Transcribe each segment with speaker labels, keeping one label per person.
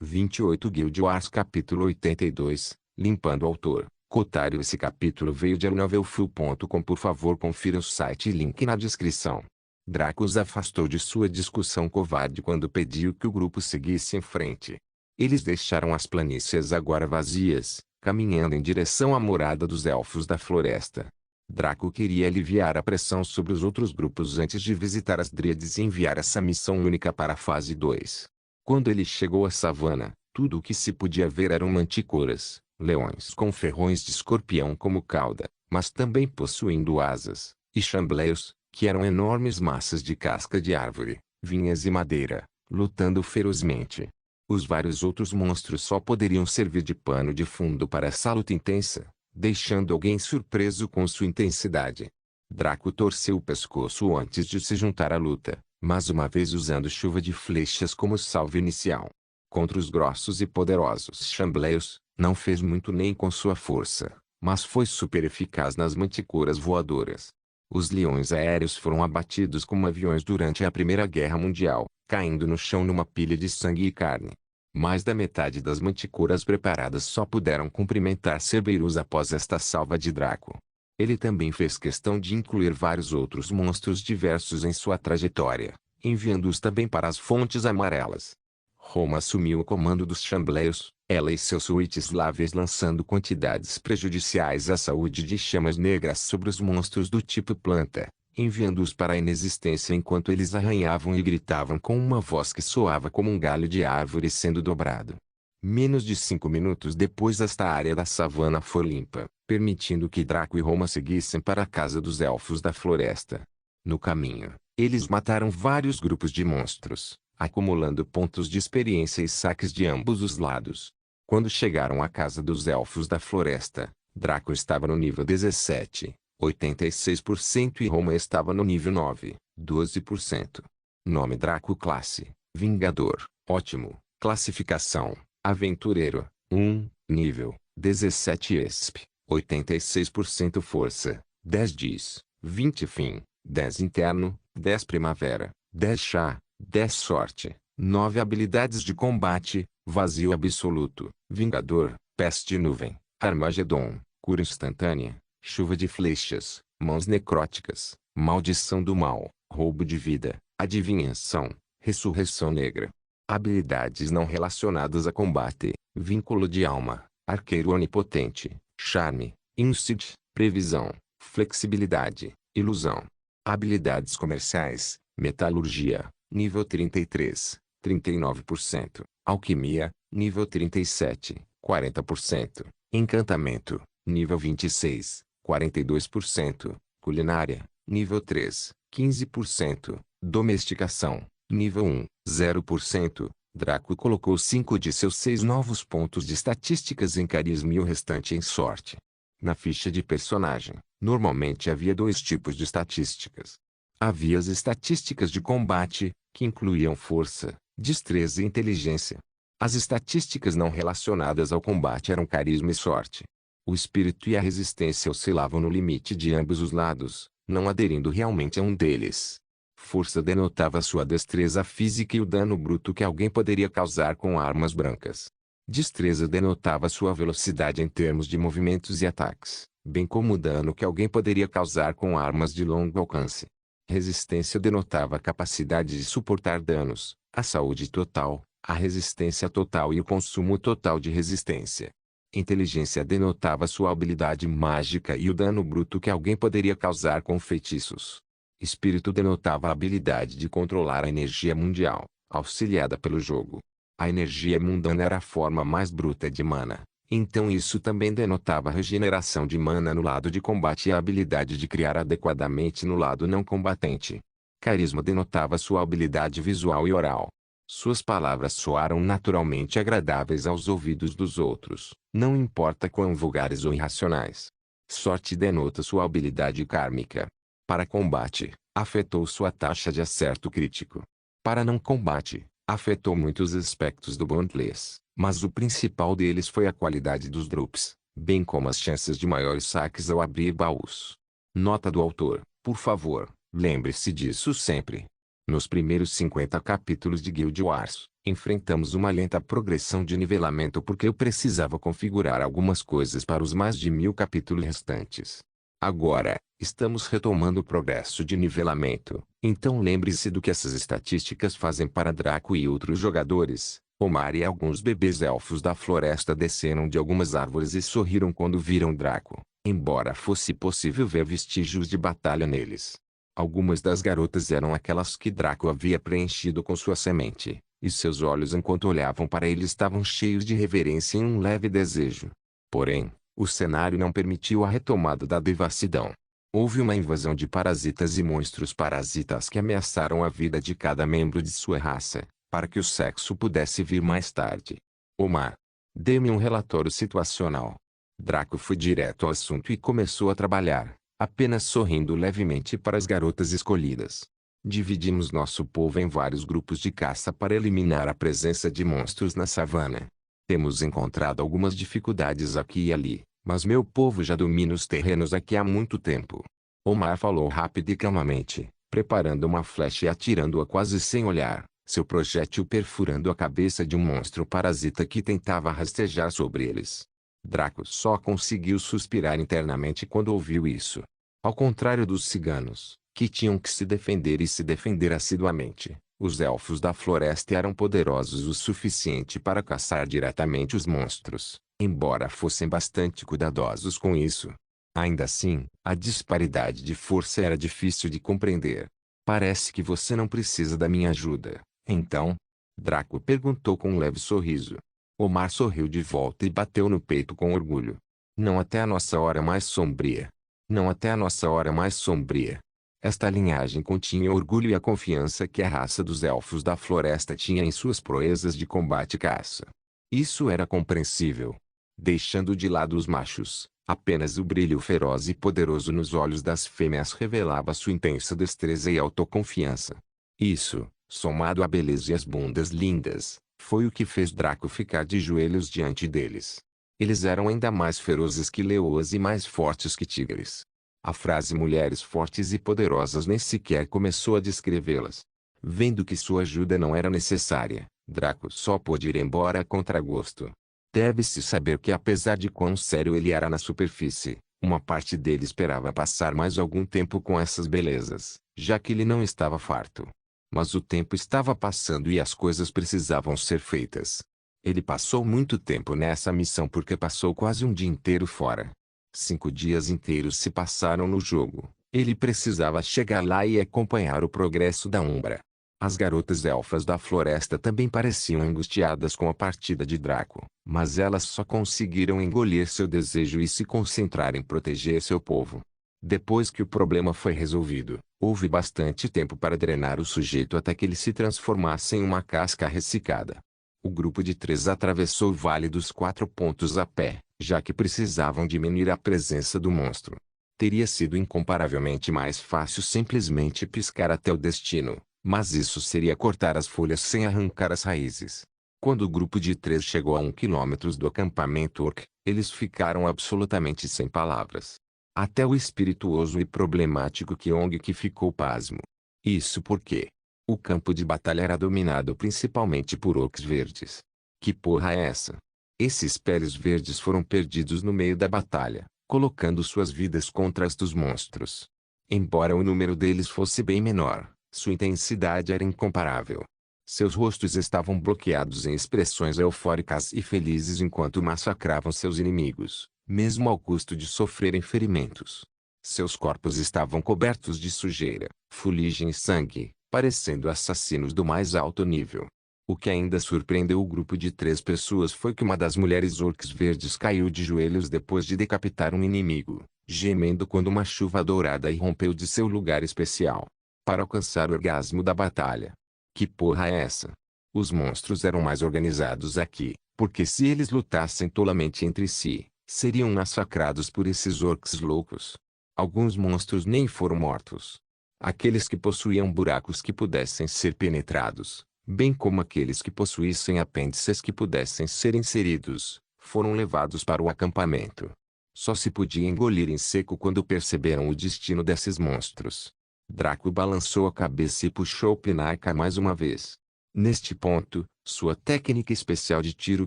Speaker 1: 28 Guild Wars capítulo 82, limpando o autor. Cotário. Esse capítulo veio de novelfull.com. Por favor confira o site e link na descrição. Draco os afastou de sua discussão covarde quando pediu que o grupo seguisse em frente. Eles deixaram as planícies agora vazias, caminhando em direção à morada dos Elfos da Floresta. Draco queria aliviar a pressão sobre os outros grupos antes de visitar as Dríades e enviar essa missão única para a fase 2. Quando ele chegou à savana, tudo o que se podia ver eram manticoras, leões com ferrões de escorpião como cauda, mas também possuindo asas, e chambleios, que eram enormes massas de casca de árvore, vinhas e madeira, lutando ferozmente. Os vários outros monstros só poderiam servir de pano de fundo para essa luta intensa, deixando alguém surpreso com sua intensidade. Draco torceu o pescoço antes de se juntar à luta, mais uma vez usando chuva de flechas como salve inicial. Contra os grossos e poderosos chambleios, não fez muito nem com sua força, mas foi super eficaz nas manticoras voadoras. Os leões aéreos foram abatidos como aviões durante a Primeira Guerra Mundial, caindo no chão numa pilha de sangue e carne. Mais da metade das manticoras preparadas só puderam cumprimentar Cerberus após esta salva de Draco. Ele também fez questão de incluir vários outros monstros diversos em sua trajetória, enviando-os também para as Fontes Amarelas. Roma assumiu o comando dos chambleios, ela e seus suítes láveis lançando quantidades prejudiciais à saúde de chamas negras sobre os monstros do tipo planta, enviando-os para a inexistência enquanto eles arranhavam e gritavam com uma voz que soava como um galho de árvore sendo dobrado. Menos de 5 minutos depois esta área da savana foi limpa, permitindo que Draco e Roma seguissem para a casa dos Elfos da Floresta. No caminho, eles mataram vários grupos de monstros, acumulando pontos de experiência e saques de ambos os lados. Quando chegaram à casa dos Elfos da Floresta, Draco estava no nível 17, 86% e Roma estava no nível 9, 12%. Nome Draco. Classe: Vingador. Ótimo. Classificação: Aventureiro. 1, nível 17 ESP, 86% força, 10 diz, 20 fim, 10 interno, 10 primavera, 10 chá, 10 sorte, 9 habilidades de combate, vazio absoluto, Vingador, peste nuvem, Armagedon, cura instantânea, chuva de flechas, mãos necróticas, maldição do mal, roubo de vida, adivinhação, ressurreição negra. Habilidades não relacionadas a combate: vínculo de alma, arqueiro onipotente, charme, insight, previsão, flexibilidade, ilusão. Habilidades comerciais: metalurgia, nível 33, 39%, alquimia, nível 37, 40%, encantamento, nível 26, 42%, culinária, nível 3, 15%, domesticação, nível 1, 0%. Draco colocou 5 de seus 6 novos pontos de estatísticas em carisma e o restante em sorte. Na ficha de personagem, normalmente havia 2 tipos de estatísticas. Havia as estatísticas de combate, que incluíam força, destreza e inteligência. As estatísticas não relacionadas ao combate eram carisma e sorte. O espírito e a resistência oscilavam no limite de ambos os lados, não aderindo realmente a um deles. Força denotava sua destreza física e o dano bruto que alguém poderia causar com armas brancas. Destreza denotava sua velocidade em termos de movimentos e ataques, bem como o dano que alguém poderia causar com armas de longo alcance. Resistência denotava a capacidade de suportar danos, a saúde total, a resistência total e o consumo total de resistência. Inteligência denotava sua habilidade mágica e o dano bruto que alguém poderia causar com feitiços. Espírito denotava a habilidade de controlar a energia mundial, auxiliada pelo jogo. A energia mundana era a forma mais bruta de mana, então isso também denotava a regeneração de mana no lado de combate e a habilidade de criar adequadamente no lado não combatente. Carisma denotava sua habilidade visual e oral. Suas palavras soaram naturalmente agradáveis aos ouvidos dos outros, não importa quão vulgares ou irracionais. Sorte denota sua habilidade kármica. Para combate, afetou sua taxa de acerto crítico. Para não combate, afetou muitos aspectos do Bondless, mas o principal deles foi a qualidade dos drops, bem como as chances de maiores saques ao abrir baús. Nota do autor: por favor, lembre-se disso sempre. Nos primeiros 50 capítulos de Guild Wars, Enfrentamos uma lenta progressão de nivelamento porque eu precisava configurar algumas coisas para os mais de 1000 capítulos restantes. Agora, estamos retomando o progresso de nivelamento, então lembre-se do que essas estatísticas fazem para Draco e outros jogadores. Omar e alguns bebês elfos da floresta desceram de algumas árvores e sorriram quando viram Draco, embora fosse possível ver vestígios de batalha neles. Algumas das garotas eram aquelas que Draco havia preenchido com sua semente, e seus olhos enquanto olhavam para ele estavam cheios de reverência e um leve desejo. Porém, o cenário não permitiu a retomada da devassidão. Houve uma invasão de parasitas e monstros parasitas que ameaçaram a vida de cada membro de sua raça, para que o sexo pudesse vir mais tarde. Omar, dê-me um relatório situacional. Draco foi direto ao assunto e começou a trabalhar, apenas sorrindo levemente para as garotas escolhidas. Dividimos nosso povo em vários grupos de caça para eliminar a presença de monstros na savana. Temos encontrado algumas dificuldades aqui e ali, mas meu povo já domina os terrenos aqui há muito tempo. Omar falou rápido e calmamente, preparando uma flecha e atirando-a quase sem olhar, seu projétil perfurando a cabeça de um monstro parasita que tentava rastejar sobre eles. Draco só conseguiu suspirar internamente quando ouviu isso. Ao contrário dos ciganos, que tinham que se defender e se defender assiduamente, os elfos da floresta eram poderosos o suficiente para caçar diretamente os monstros, embora fossem bastante cuidadosos com isso. Ainda assim, a disparidade de força era difícil de compreender. Parece que você não precisa da minha ajuda, então? Draco perguntou com um leve sorriso. Omar sorriu de volta e bateu no peito com orgulho. Não até a nossa hora mais sombria. Não até a nossa hora mais sombria. Esta linhagem continha o orgulho e a confiança que a raça dos elfos da floresta tinha em suas proezas de combate e caça. Isso era compreensível. Deixando de lado os machos, apenas o brilho feroz e poderoso nos olhos das fêmeas revelava sua intensa destreza e autoconfiança. Isso, somado à beleza e às bundas lindas, foi o que fez Draco ficar de joelhos diante deles. Eles eram ainda mais ferozes que leoas e mais fortes que tigres. A frase mulheres fortes e poderosas nem sequer começou a descrevê-las. Vendo que sua ajuda não era necessária, Draco só pôde ir embora a contragosto. Deve-se saber que apesar de quão sério ele era na superfície, uma parte dele esperava passar mais algum tempo com essas belezas, já que ele não estava farto. Mas o tempo estava passando e as coisas precisavam ser feitas. Ele passou muito tempo nessa missão porque passou quase um dia inteiro fora. 5 dias inteiros se passaram no jogo. Ele precisava chegar lá e acompanhar o progresso da Umbra. As garotas elfas da floresta também pareciam angustiadas com a partida de Draco, mas elas só conseguiram engolir seu desejo e se concentrar em proteger seu povo. Depois que o problema foi resolvido, houve bastante tempo para drenar o sujeito até que ele se transformasse em uma casca ressecada. O grupo de 3 atravessou o Vale dos 4 Pontos a pé, já que precisavam diminuir a presença do monstro. Teria sido incomparavelmente mais fácil simplesmente piscar até o destino, mas isso seria cortar as folhas sem arrancar as raízes. Quando o grupo de 3 chegou a 1 quilômetro do acampamento orc, eles ficaram absolutamente sem palavras. Até o espirituoso e problemático Kyong que ficou pasmo. Isso porque o campo de batalha era dominado principalmente por orcs verdes. Que porra é essa? Esses peles verdes foram perdidos no meio da batalha, colocando suas vidas contra as dos monstros. Embora o número deles fosse bem menor, sua intensidade era incomparável. Seus rostos estavam bloqueados em expressões eufóricas e felizes enquanto massacravam seus inimigos, mesmo ao custo de sofrerem ferimentos. Seus corpos estavam cobertos de sujeira, fuligem e sangue, parecendo assassinos do mais alto nível. O que ainda surpreendeu o grupo de 3 pessoas foi que uma das mulheres orcs verdes caiu de joelhos depois de decapitar um inimigo, gemendo quando uma chuva dourada irrompeu de seu lugar especial, para alcançar o orgasmo da batalha. Que porra é essa? Os monstros eram mais organizados aqui, porque se eles lutassem tolamente entre si, seriam massacrados por esses orcs loucos. Alguns monstros nem foram mortos. Aqueles que possuíam buracos que pudessem ser penetrados, bem como aqueles que possuíssem apêndices que pudessem ser inseridos, foram levados para o acampamento. Só se podia engolir em seco quando perceberam o destino desses monstros. Draco balançou a cabeça e puxou o pinaca mais uma vez. Neste ponto, Sua técnica especial de tiro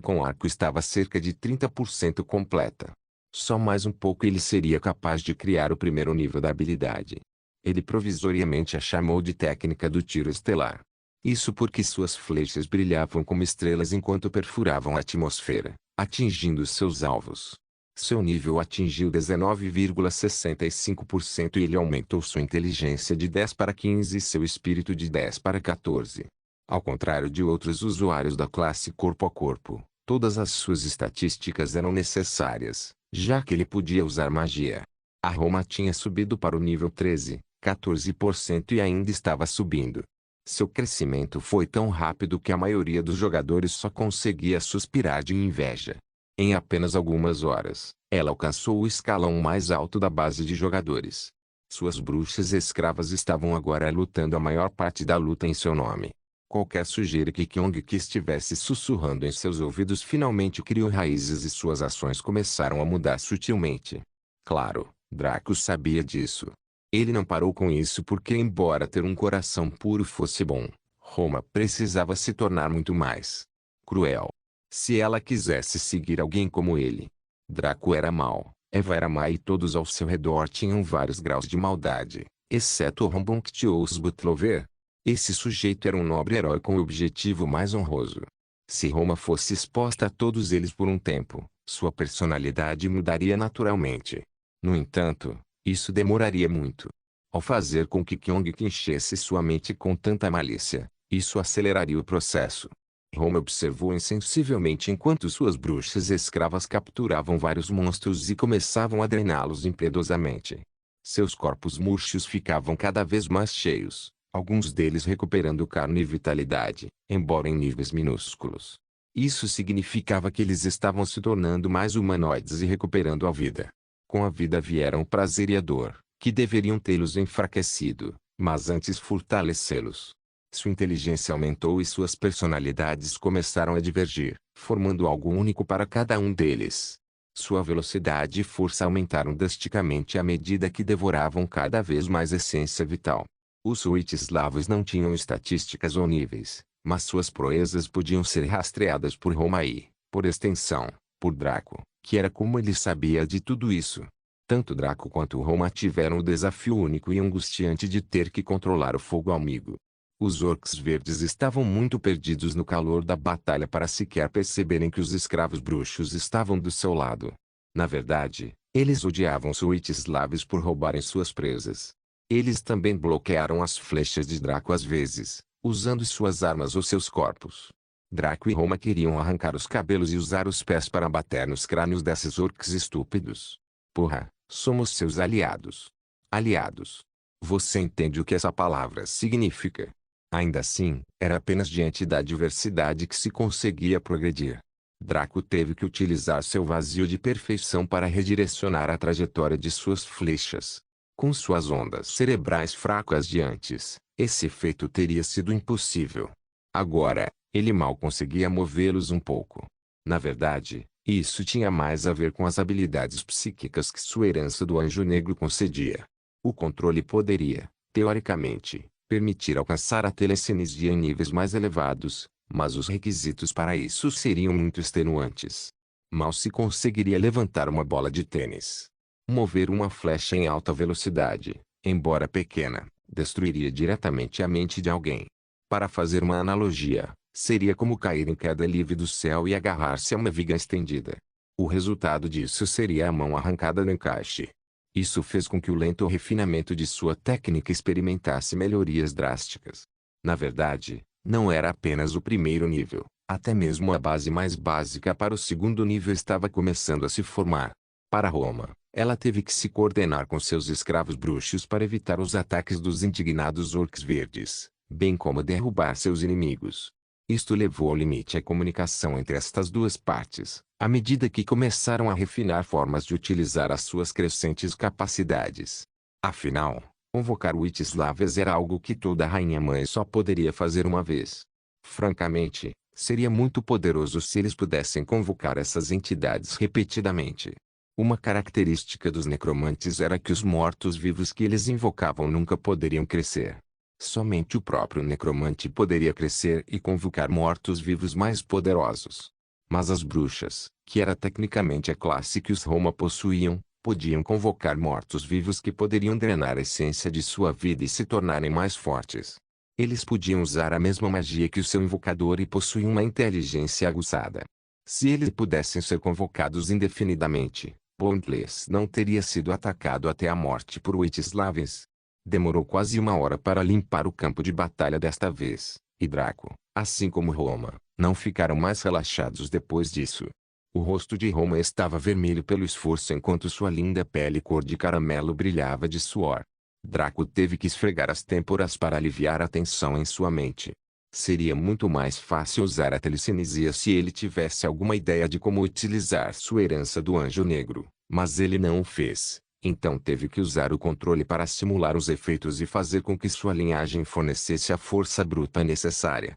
Speaker 1: com arco estava cerca de 30% completa. Só mais um pouco e ele seria capaz de criar o primeiro nível da habilidade. Ele provisoriamente a chamou de técnica do tiro estelar. Isso porque suas flechas brilhavam como estrelas enquanto perfuravam a atmosfera, atingindo seus alvos. Seu nível atingiu 19,65% e ele aumentou sua inteligência de 10 para 15 e seu espírito de 10 para 14. Ao contrário de outros usuários da classe corpo a corpo, todas as suas estatísticas eram necessárias, já que ele podia usar magia. A Roma tinha subido para o nível 13, 14% e ainda estava subindo. Seu crescimento foi tão rápido que a maioria dos jogadores só conseguia suspirar de inveja. Em apenas algumas horas, ela alcançou o escalão mais alto da base de jogadores. Suas bruxas escravas estavam agora lutando a maior parte da luta em seu nome. Qualquer sujeira que Kyong que estivesse sussurrando em seus ouvidos finalmente criou raízes e suas ações começaram a mudar sutilmente. Claro, Draco sabia disso. Ele não parou com isso porque, embora ter um coração puro fosse bom, Roma precisava se tornar muito mais cruel. Se ela quisesse seguir alguém como ele. Draco era mau, Eva era má e todos ao seu redor tinham vários graus de maldade, exceto Rambonctious Butlover. Esse sujeito era um nobre herói com o objetivo mais honroso. Se Roma fosse exposta a todos eles por um tempo, sua personalidade mudaria naturalmente. No entanto, isso demoraria muito. Ao fazer com que Kyong enchesse sua mente com tanta malícia, isso aceleraria o processo. Roma observou insensivelmente enquanto suas bruxas escravas capturavam vários monstros e começavam a drená-los impiedosamente. Seus corpos murchos ficavam cada vez mais cheios, alguns deles recuperando carne e vitalidade, embora em níveis minúsculos. Isso significava que eles estavam se tornando mais humanoides e recuperando a vida. Com a vida vieram o prazer e a dor, que deveriam tê-los enfraquecido, mas antes fortalecê-los. Sua inteligência aumentou e suas personalidades começaram a divergir, formando algo único para cada um deles. Sua velocidade e força aumentaram drasticamente à medida que devoravam cada vez mais essência vital. Os Witchslavs não tinham estatísticas ou níveis, mas suas proezas podiam ser rastreadas por Roma e, por extensão, por Draco, que era como ele sabia de tudo isso. Tanto Draco quanto Roma tiveram o desafio único e angustiante de ter que controlar o fogo amigo. Os orcs verdes estavam muito perdidos no calor da batalha para sequer perceberem que os escravos bruxos estavam do seu lado. Na verdade, eles odiavam os Witchslavs por roubarem suas presas. Eles também bloquearam as flechas de Draco às vezes, usando suas armas ou seus corpos. Draco e Roma queriam arrancar os cabelos e usar os pés para bater nos crânios desses orcs estúpidos. Porra, somos seus aliados. Aliados. Você entende o que essa palavra significa? Ainda assim, era apenas diante da adversidade que se conseguia progredir. Draco teve que utilizar seu vazio de perfeição para redirecionar a trajetória de suas flechas. Com suas ondas cerebrais fracas de antes, esse feito teria sido impossível. Agora, ele mal conseguia movê-los um pouco. Na verdade, isso tinha mais a ver com as habilidades psíquicas que sua herança do Anjo Negro concedia. O controle poderia, teoricamente, permitir alcançar a telecinesia em níveis mais elevados, mas os requisitos para isso seriam muito extenuantes. Mal se conseguiria levantar uma bola de tênis. Mover uma flecha em alta velocidade, embora pequena, destruiria diretamente a mente de alguém. Para fazer uma analogia, seria como cair em queda livre do céu e agarrar-se a uma viga estendida. O resultado disso seria a mão arrancada do encaixe. Isso fez com que o lento refinamento de sua técnica experimentasse melhorias drásticas. Na verdade, não era apenas o primeiro nível, até mesmo a base mais básica para o segundo nível estava começando a se formar. Para Roma, ela teve que se coordenar com seus escravos bruxos para evitar os ataques dos indignados orcs verdes, bem como derrubar seus inimigos. Isto levou ao limite a comunicação entre estas duas partes, à medida que começaram a refinar formas de utilizar as suas crescentes capacidades. Afinal, convocar Witchslavs era algo que toda rainha-mãe só poderia fazer uma vez. Francamente, seria muito poderoso se eles pudessem convocar essas entidades repetidamente. Uma característica dos necromantes era que os mortos-vivos que eles invocavam nunca poderiam crescer. Somente o próprio necromante poderia crescer e convocar mortos-vivos mais poderosos. Mas as bruxas, que era tecnicamente a classe que os Roma possuíam, podiam convocar mortos-vivos que poderiam drenar a essência de sua vida e se tornarem mais fortes. Eles podiam usar a mesma magia que o seu invocador e possuíam uma inteligência aguçada. Se eles pudessem ser convocados indefinidamente, Bondless não teria sido atacado até a morte por Witchslavens. Demorou quase 1 hora para limpar o campo de batalha desta vez, e Draco, assim como Roma, não ficaram mais relaxados depois disso. O rosto de Roma estava vermelho pelo esforço enquanto sua linda pele cor de caramelo brilhava de suor. Draco teve que esfregar as têmporas para aliviar a tensão em sua mente. Seria muito mais fácil usar a telecinesia se ele tivesse alguma ideia de como utilizar sua herança do Anjo Negro, mas ele não o fez. Então teve que usar o controle para simular os efeitos e fazer com que sua linhagem fornecesse a força bruta necessária.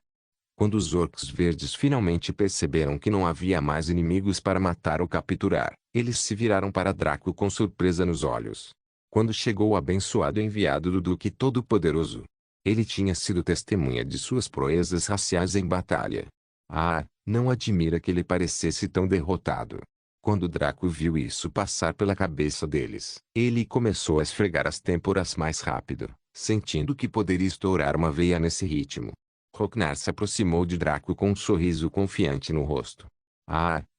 Speaker 1: Quando os orcs verdes finalmente perceberam que não havia mais inimigos para matar ou capturar, eles se viraram para Draco com surpresa nos olhos. Quando chegou o abençoado enviado do Duque Todo-Poderoso, ele tinha sido testemunha de suas proezas raciais em batalha. Não admira que ele parecesse tão derrotado. Quando Draco viu isso passar pela cabeça deles, ele começou a esfregar as têmporas mais rápido, sentindo que poderia estourar uma veia nesse ritmo. Roknar se aproximou de Draco com um sorriso confiante no rosto.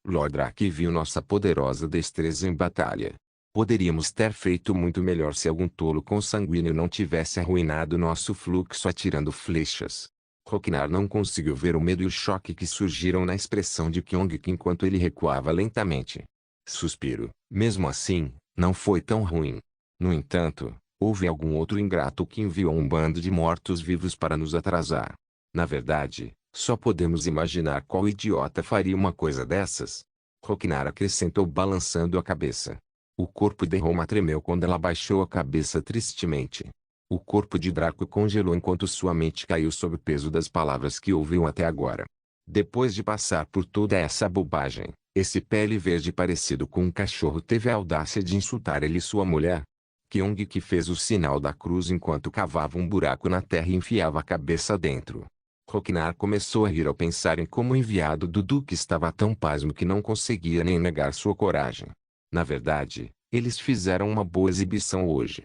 Speaker 1: Lord Drake viu nossa poderosa destreza em batalha. Poderíamos ter feito muito melhor se algum tolo consanguíneo não tivesse arruinado nosso fluxo atirando flechas. Roknar não conseguiu ver o medo e o choque que surgiram na expressão de Kyongik enquanto ele recuava lentamente. Suspiro. Mesmo assim, não foi tão ruim. No entanto, houve algum outro ingrato que enviou um bando de mortos-vivos para nos atrasar. Na verdade, só podemos imaginar qual idiota faria uma coisa dessas. Roknar acrescentou balançando a cabeça. O corpo de Roma tremeu quando ela baixou a cabeça tristemente. O corpo de Draco congelou enquanto sua mente caiu sob o peso das palavras que ouviu até agora. Depois de passar por toda essa bobagem, esse pele verde parecido com um cachorro teve a audácia de insultar ele e sua mulher. Kyong que fez o sinal da cruz enquanto cavava um buraco na terra e enfiava a cabeça dentro. Roknar começou a rir ao pensar em como o enviado do Duque estava tão pasmo que não conseguia nem negar sua coragem. Na verdade, eles fizeram uma boa exibição hoje.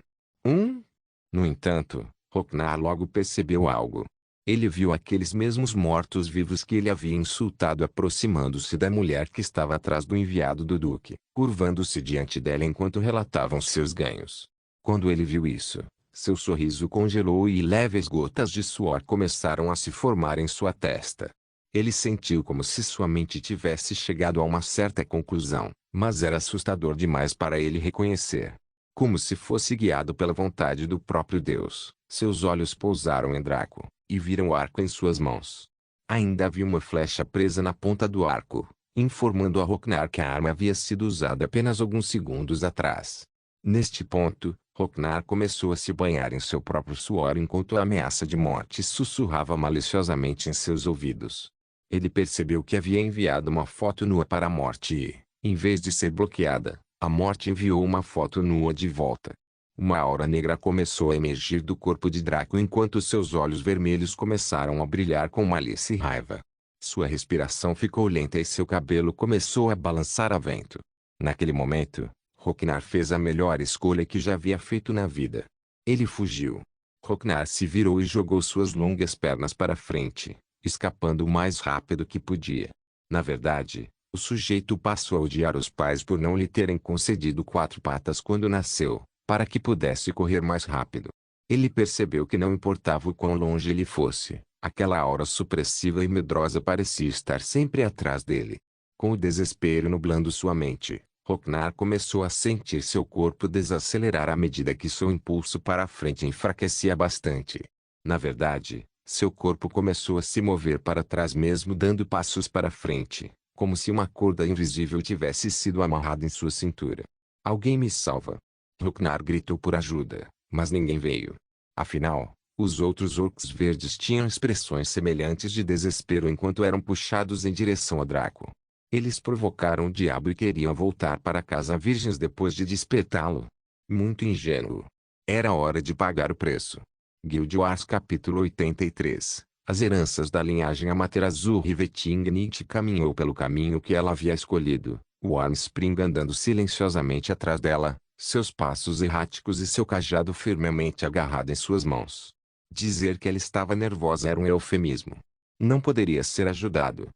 Speaker 1: No entanto, Roknar logo percebeu algo. Ele viu aqueles mesmos mortos-vivos que ele havia insultado aproximando-se da mulher que estava atrás do enviado do Duque, curvando-se diante dela enquanto relatavam seus ganhos. Quando ele viu isso, seu sorriso congelou e leves gotas de suor começaram a se formar em sua testa. Ele sentiu como se sua mente tivesse chegado a uma certa conclusão, mas era assustador demais para ele reconhecer. Como se fosse guiado pela vontade do próprio Deus, seus olhos pousaram em Draco, e viram o arco em suas mãos. Ainda havia uma flecha presa na ponta do arco, informando a Roknar que a arma havia sido usada apenas alguns segundos atrás. Neste ponto, Roknar começou a se banhar em seu próprio suor enquanto a ameaça de morte sussurrava maliciosamente em seus ouvidos. Ele percebeu que havia enviado uma foto nua para a morte e, em vez de ser bloqueada, a morte enviou uma foto nua de volta. Uma aura negra começou a emergir do corpo de Draco enquanto seus olhos vermelhos começaram a brilhar com malícia e raiva. Sua respiração ficou lenta e seu cabelo começou a balançar a vento. Naquele momento, Roknar fez a melhor escolha que já havia feito na vida. Ele fugiu. Roknar se virou e jogou suas longas pernas para frente, escapando o mais rápido que podia. Na verdade, o sujeito passou a odiar os pais por não lhe terem concedido 4 patas quando nasceu, para que pudesse correr mais rápido. Ele percebeu que não importava o quão longe ele fosse, aquela aura supressiva e medrosa parecia estar sempre atrás dele. Com o desespero nublando sua mente, Roknar começou a sentir seu corpo desacelerar à medida que seu impulso para a frente enfraquecia bastante. Na verdade, seu corpo começou a se mover para trás mesmo dando passos para frente, como se uma corda invisível tivesse sido amarrada em sua cintura. Alguém me salva! Roknar gritou por ajuda, mas ninguém veio. Afinal, os outros orcs verdes tinham expressões semelhantes de desespero enquanto eram puxados em direção a Draco. Eles provocaram o diabo e queriam voltar para casa virgens depois de despertá-lo. Muito ingênuo. Era hora de pagar o preço. Guild Wars capítulo 83. As heranças da linhagem Amaterasu. Rivetingnight caminhou pelo caminho que ela havia escolhido, o Armspring andando silenciosamente atrás dela, seus passos erráticos e seu cajado firmemente agarrado em suas mãos. Dizer que ela estava nervosa era um eufemismo. Não poderia ser ajudado.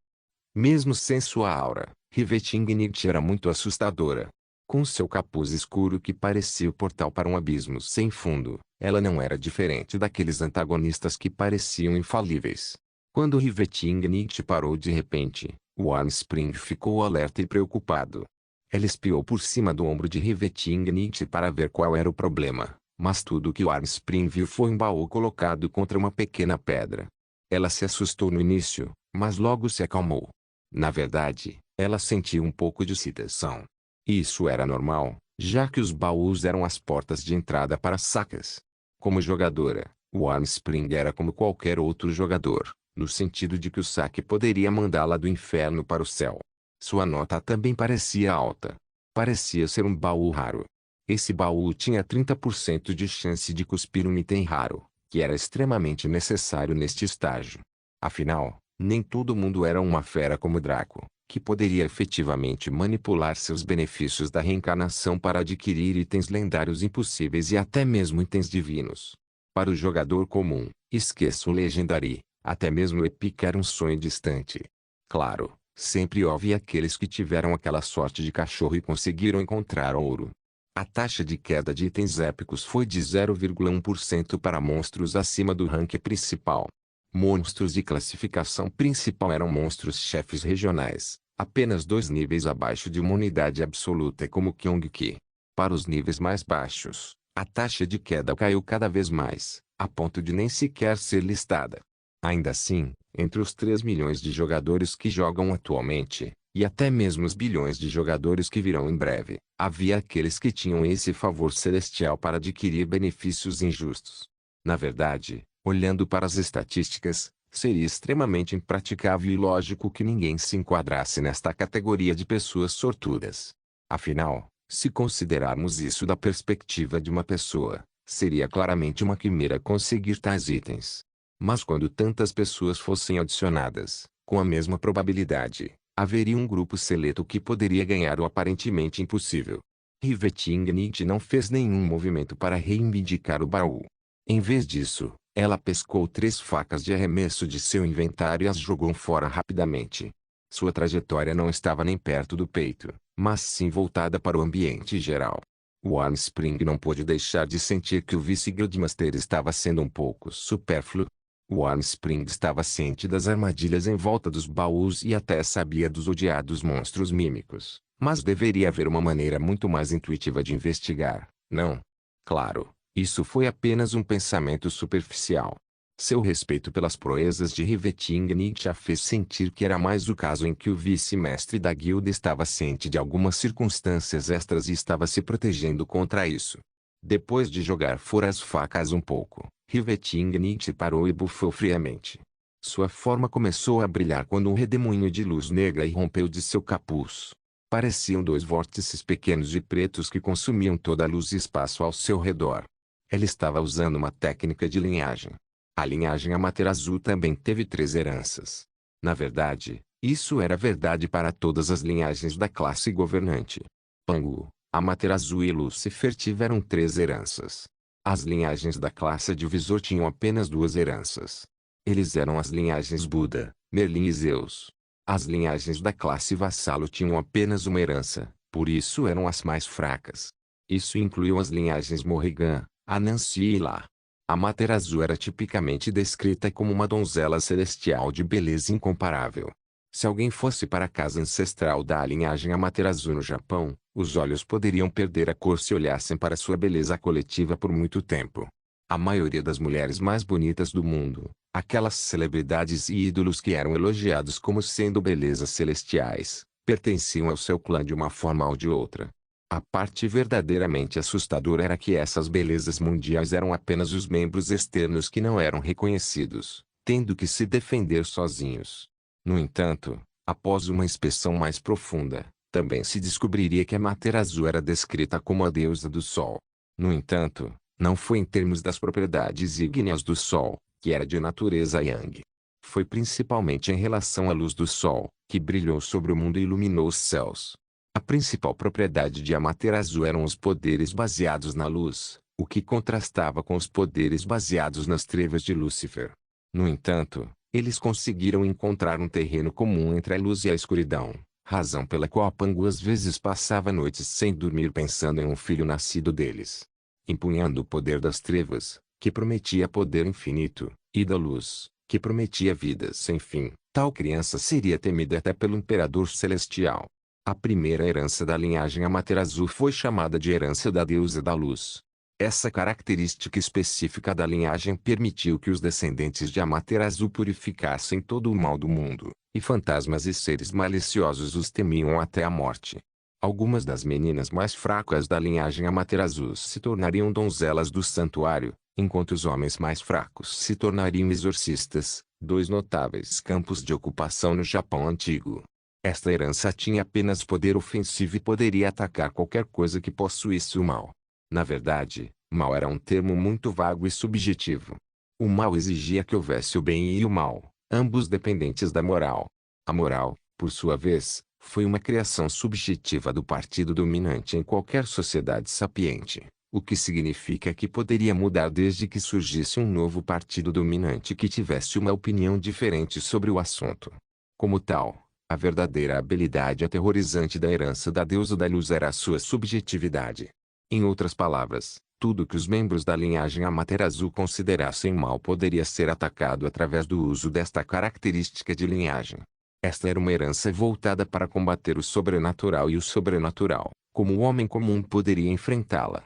Speaker 1: Mesmo sem sua aura, Rivetingnight era muito assustadora. Com seu capuz escuro que parecia o portal para um abismo sem fundo, ela não era diferente daqueles antagonistas que pareciam infalíveis. Quando Rivetingnight parou de repente, o Armspring ficou alerta e preocupado. Ela espiou por cima do ombro de Rivetingnight para ver qual era o problema, mas tudo que o Armspring viu foi um baú colocado contra uma pequena pedra. Ela se assustou no início, mas logo se acalmou. Na verdade, ela sentiu um pouco de excitação. Isso era normal, já que os baús eram as portas de entrada para sacas. Como jogadora, o Armspring era como qualquer outro jogador, no sentido de que o saque poderia mandá-la do inferno para o céu. Sua nota também parecia alta. Parecia ser um baú raro. Esse baú tinha 30% de chance de cuspir um item raro, que era extremamente necessário neste estágio. Afinal, nem todo mundo era uma fera como Draco, que poderia efetivamente manipular seus benefícios da reencarnação para adquirir itens lendários impossíveis e até mesmo itens divinos. Para o jogador comum, esqueça o Legendary, até mesmo o Epic era um sonho distante. Claro, sempre houve aqueles que tiveram aquela sorte de cachorro e conseguiram encontrar ouro. A taxa de queda de itens épicos foi de 0,1% para monstros acima do rank principal. Monstros de classificação principal eram monstros-chefes regionais, apenas 2 níveis abaixo de uma unidade absoluta como Kyongki. Para os níveis mais baixos, a taxa de queda caiu cada vez mais, a ponto de nem sequer ser listada. Ainda assim, entre os 3 milhões de jogadores que jogam atualmente, e até mesmo os bilhões de jogadores que virão em breve, havia aqueles que tinham esse favor celestial para adquirir benefícios injustos. Na verdade, olhando para as estatísticas, seria extremamente impraticável e ilógico que ninguém se enquadrasse nesta categoria de pessoas sortudas. Afinal, se considerarmos isso da perspectiva de uma pessoa, seria claramente uma quimera conseguir tais itens. Mas quando tantas pessoas fossem adicionadas, com a mesma probabilidade, haveria um grupo seleto que poderia ganhar o aparentemente impossível. Rivetingnight não fez nenhum movimento para reivindicar o baú. Em vez disso, ela pescou 3 facas de arremesso de seu inventário e as jogou fora rapidamente. Sua trajetória não estava nem perto do peito, mas sim voltada para o ambiente geral. O Armspring não pôde deixar de sentir que o vice-guildmaster estava sendo um pouco supérfluo. O Armspring estava ciente das armadilhas em volta dos baús e até sabia dos odiados monstros mímicos, mas deveria haver uma maneira muito mais intuitiva de investigar, não? Claro. Isso foi apenas um pensamento superficial. Seu respeito pelas proezas de Rivetingnight a fez sentir que era mais o caso em que o vice-mestre da guilda estava ciente de algumas circunstâncias extras e estava se protegendo contra isso. Depois de jogar fora as facas um pouco, Rivetingnight parou e bufou friamente. Sua forma começou a brilhar quando um redemoinho de luz negra irrompeu de seu capuz. Pareciam 2 vórtices pequenos e pretos que consumiam toda a luz e espaço ao seu redor. Ela estava usando uma técnica de linhagem. A linhagem Amaterasu também teve 3 heranças. Na verdade, isso era verdade para todas as linhagens da classe governante. Pangu, Amaterasu e Lucifer tiveram 3 heranças. As linhagens da classe divisor tinham apenas 2 heranças. Eles eram as linhagens Buda, Merlin e Zeus. As linhagens da classe vassalo tinham apenas uma herança, por isso eram as mais fracas. Isso incluiu as linhagens Morrigan, Anansi e Lá. Amaterasu era tipicamente descrita como uma donzela celestial de beleza incomparável. Se alguém fosse para a casa ancestral da linhagem Amaterasu no Japão, os olhos poderiam perder a cor se olhassem para sua beleza coletiva por muito tempo. A maioria das mulheres mais bonitas do mundo, aquelas celebridades e ídolos que eram elogiados como sendo belezas celestiais, pertenciam ao seu clã de uma forma ou de outra. A parte verdadeiramente assustadora era que essas belezas mundiais eram apenas os membros externos que não eram reconhecidos, tendo que se defender sozinhos. No entanto, após uma inspeção mais profunda, também se descobriria que Amaterasu era descrita como a deusa do sol. No entanto, Não foi em termos das propriedades ígneas do Sol, que era de natureza Yang. Foi principalmente em relação à luz do Sol, que brilhou sobre o mundo e iluminou os céus. A principal propriedade de Amaterasu eram os poderes baseados na luz, o que contrastava com os poderes baseados nas trevas de Lúcifer. No entanto, eles conseguiram encontrar um terreno comum entre a luz e a escuridão, razão pela qual Pangu às vezes passava noites sem dormir pensando em um filho nascido deles. Empunhando o poder das trevas, que prometia poder infinito, e da luz, que prometia vida sem fim, tal criança seria temida até pelo Imperador Celestial. A primeira herança da linhagem Amaterasu foi chamada de herança da deusa da luz. Essa característica específica da linhagem permitiu que os descendentes de Amaterasu purificassem todo o mal do mundo, e fantasmas e seres maliciosos os temiam até a morte. Algumas das meninas mais fracas da linhagem Amaterasu se tornariam donzelas do santuário, enquanto os homens mais fracos se tornariam exorcistas, dois notáveis campos de ocupação no Japão antigo. Esta herança tinha apenas poder ofensivo e poderia atacar qualquer coisa que possuísse o mal. Na verdade, mal era um termo muito vago e subjetivo. O mal exigia que houvesse o bem e o mal, ambos dependentes da moral. A moral, por sua vez, foi uma criação subjetiva do partido dominante em qualquer sociedade sapiente, o que significa que poderia mudar desde que surgisse um novo partido dominante que tivesse uma opinião diferente sobre o assunto. Como tal, a verdadeira habilidade aterrorizante da herança da deusa da luz era a sua subjetividade. Em outras palavras, tudo que os membros da linhagem Amaterasu considerassem mal poderia ser atacado através do uso desta característica de linhagem. Esta era uma herança voltada para combater o sobrenatural e o sobrenatural, como o homem comum poderia enfrentá-la.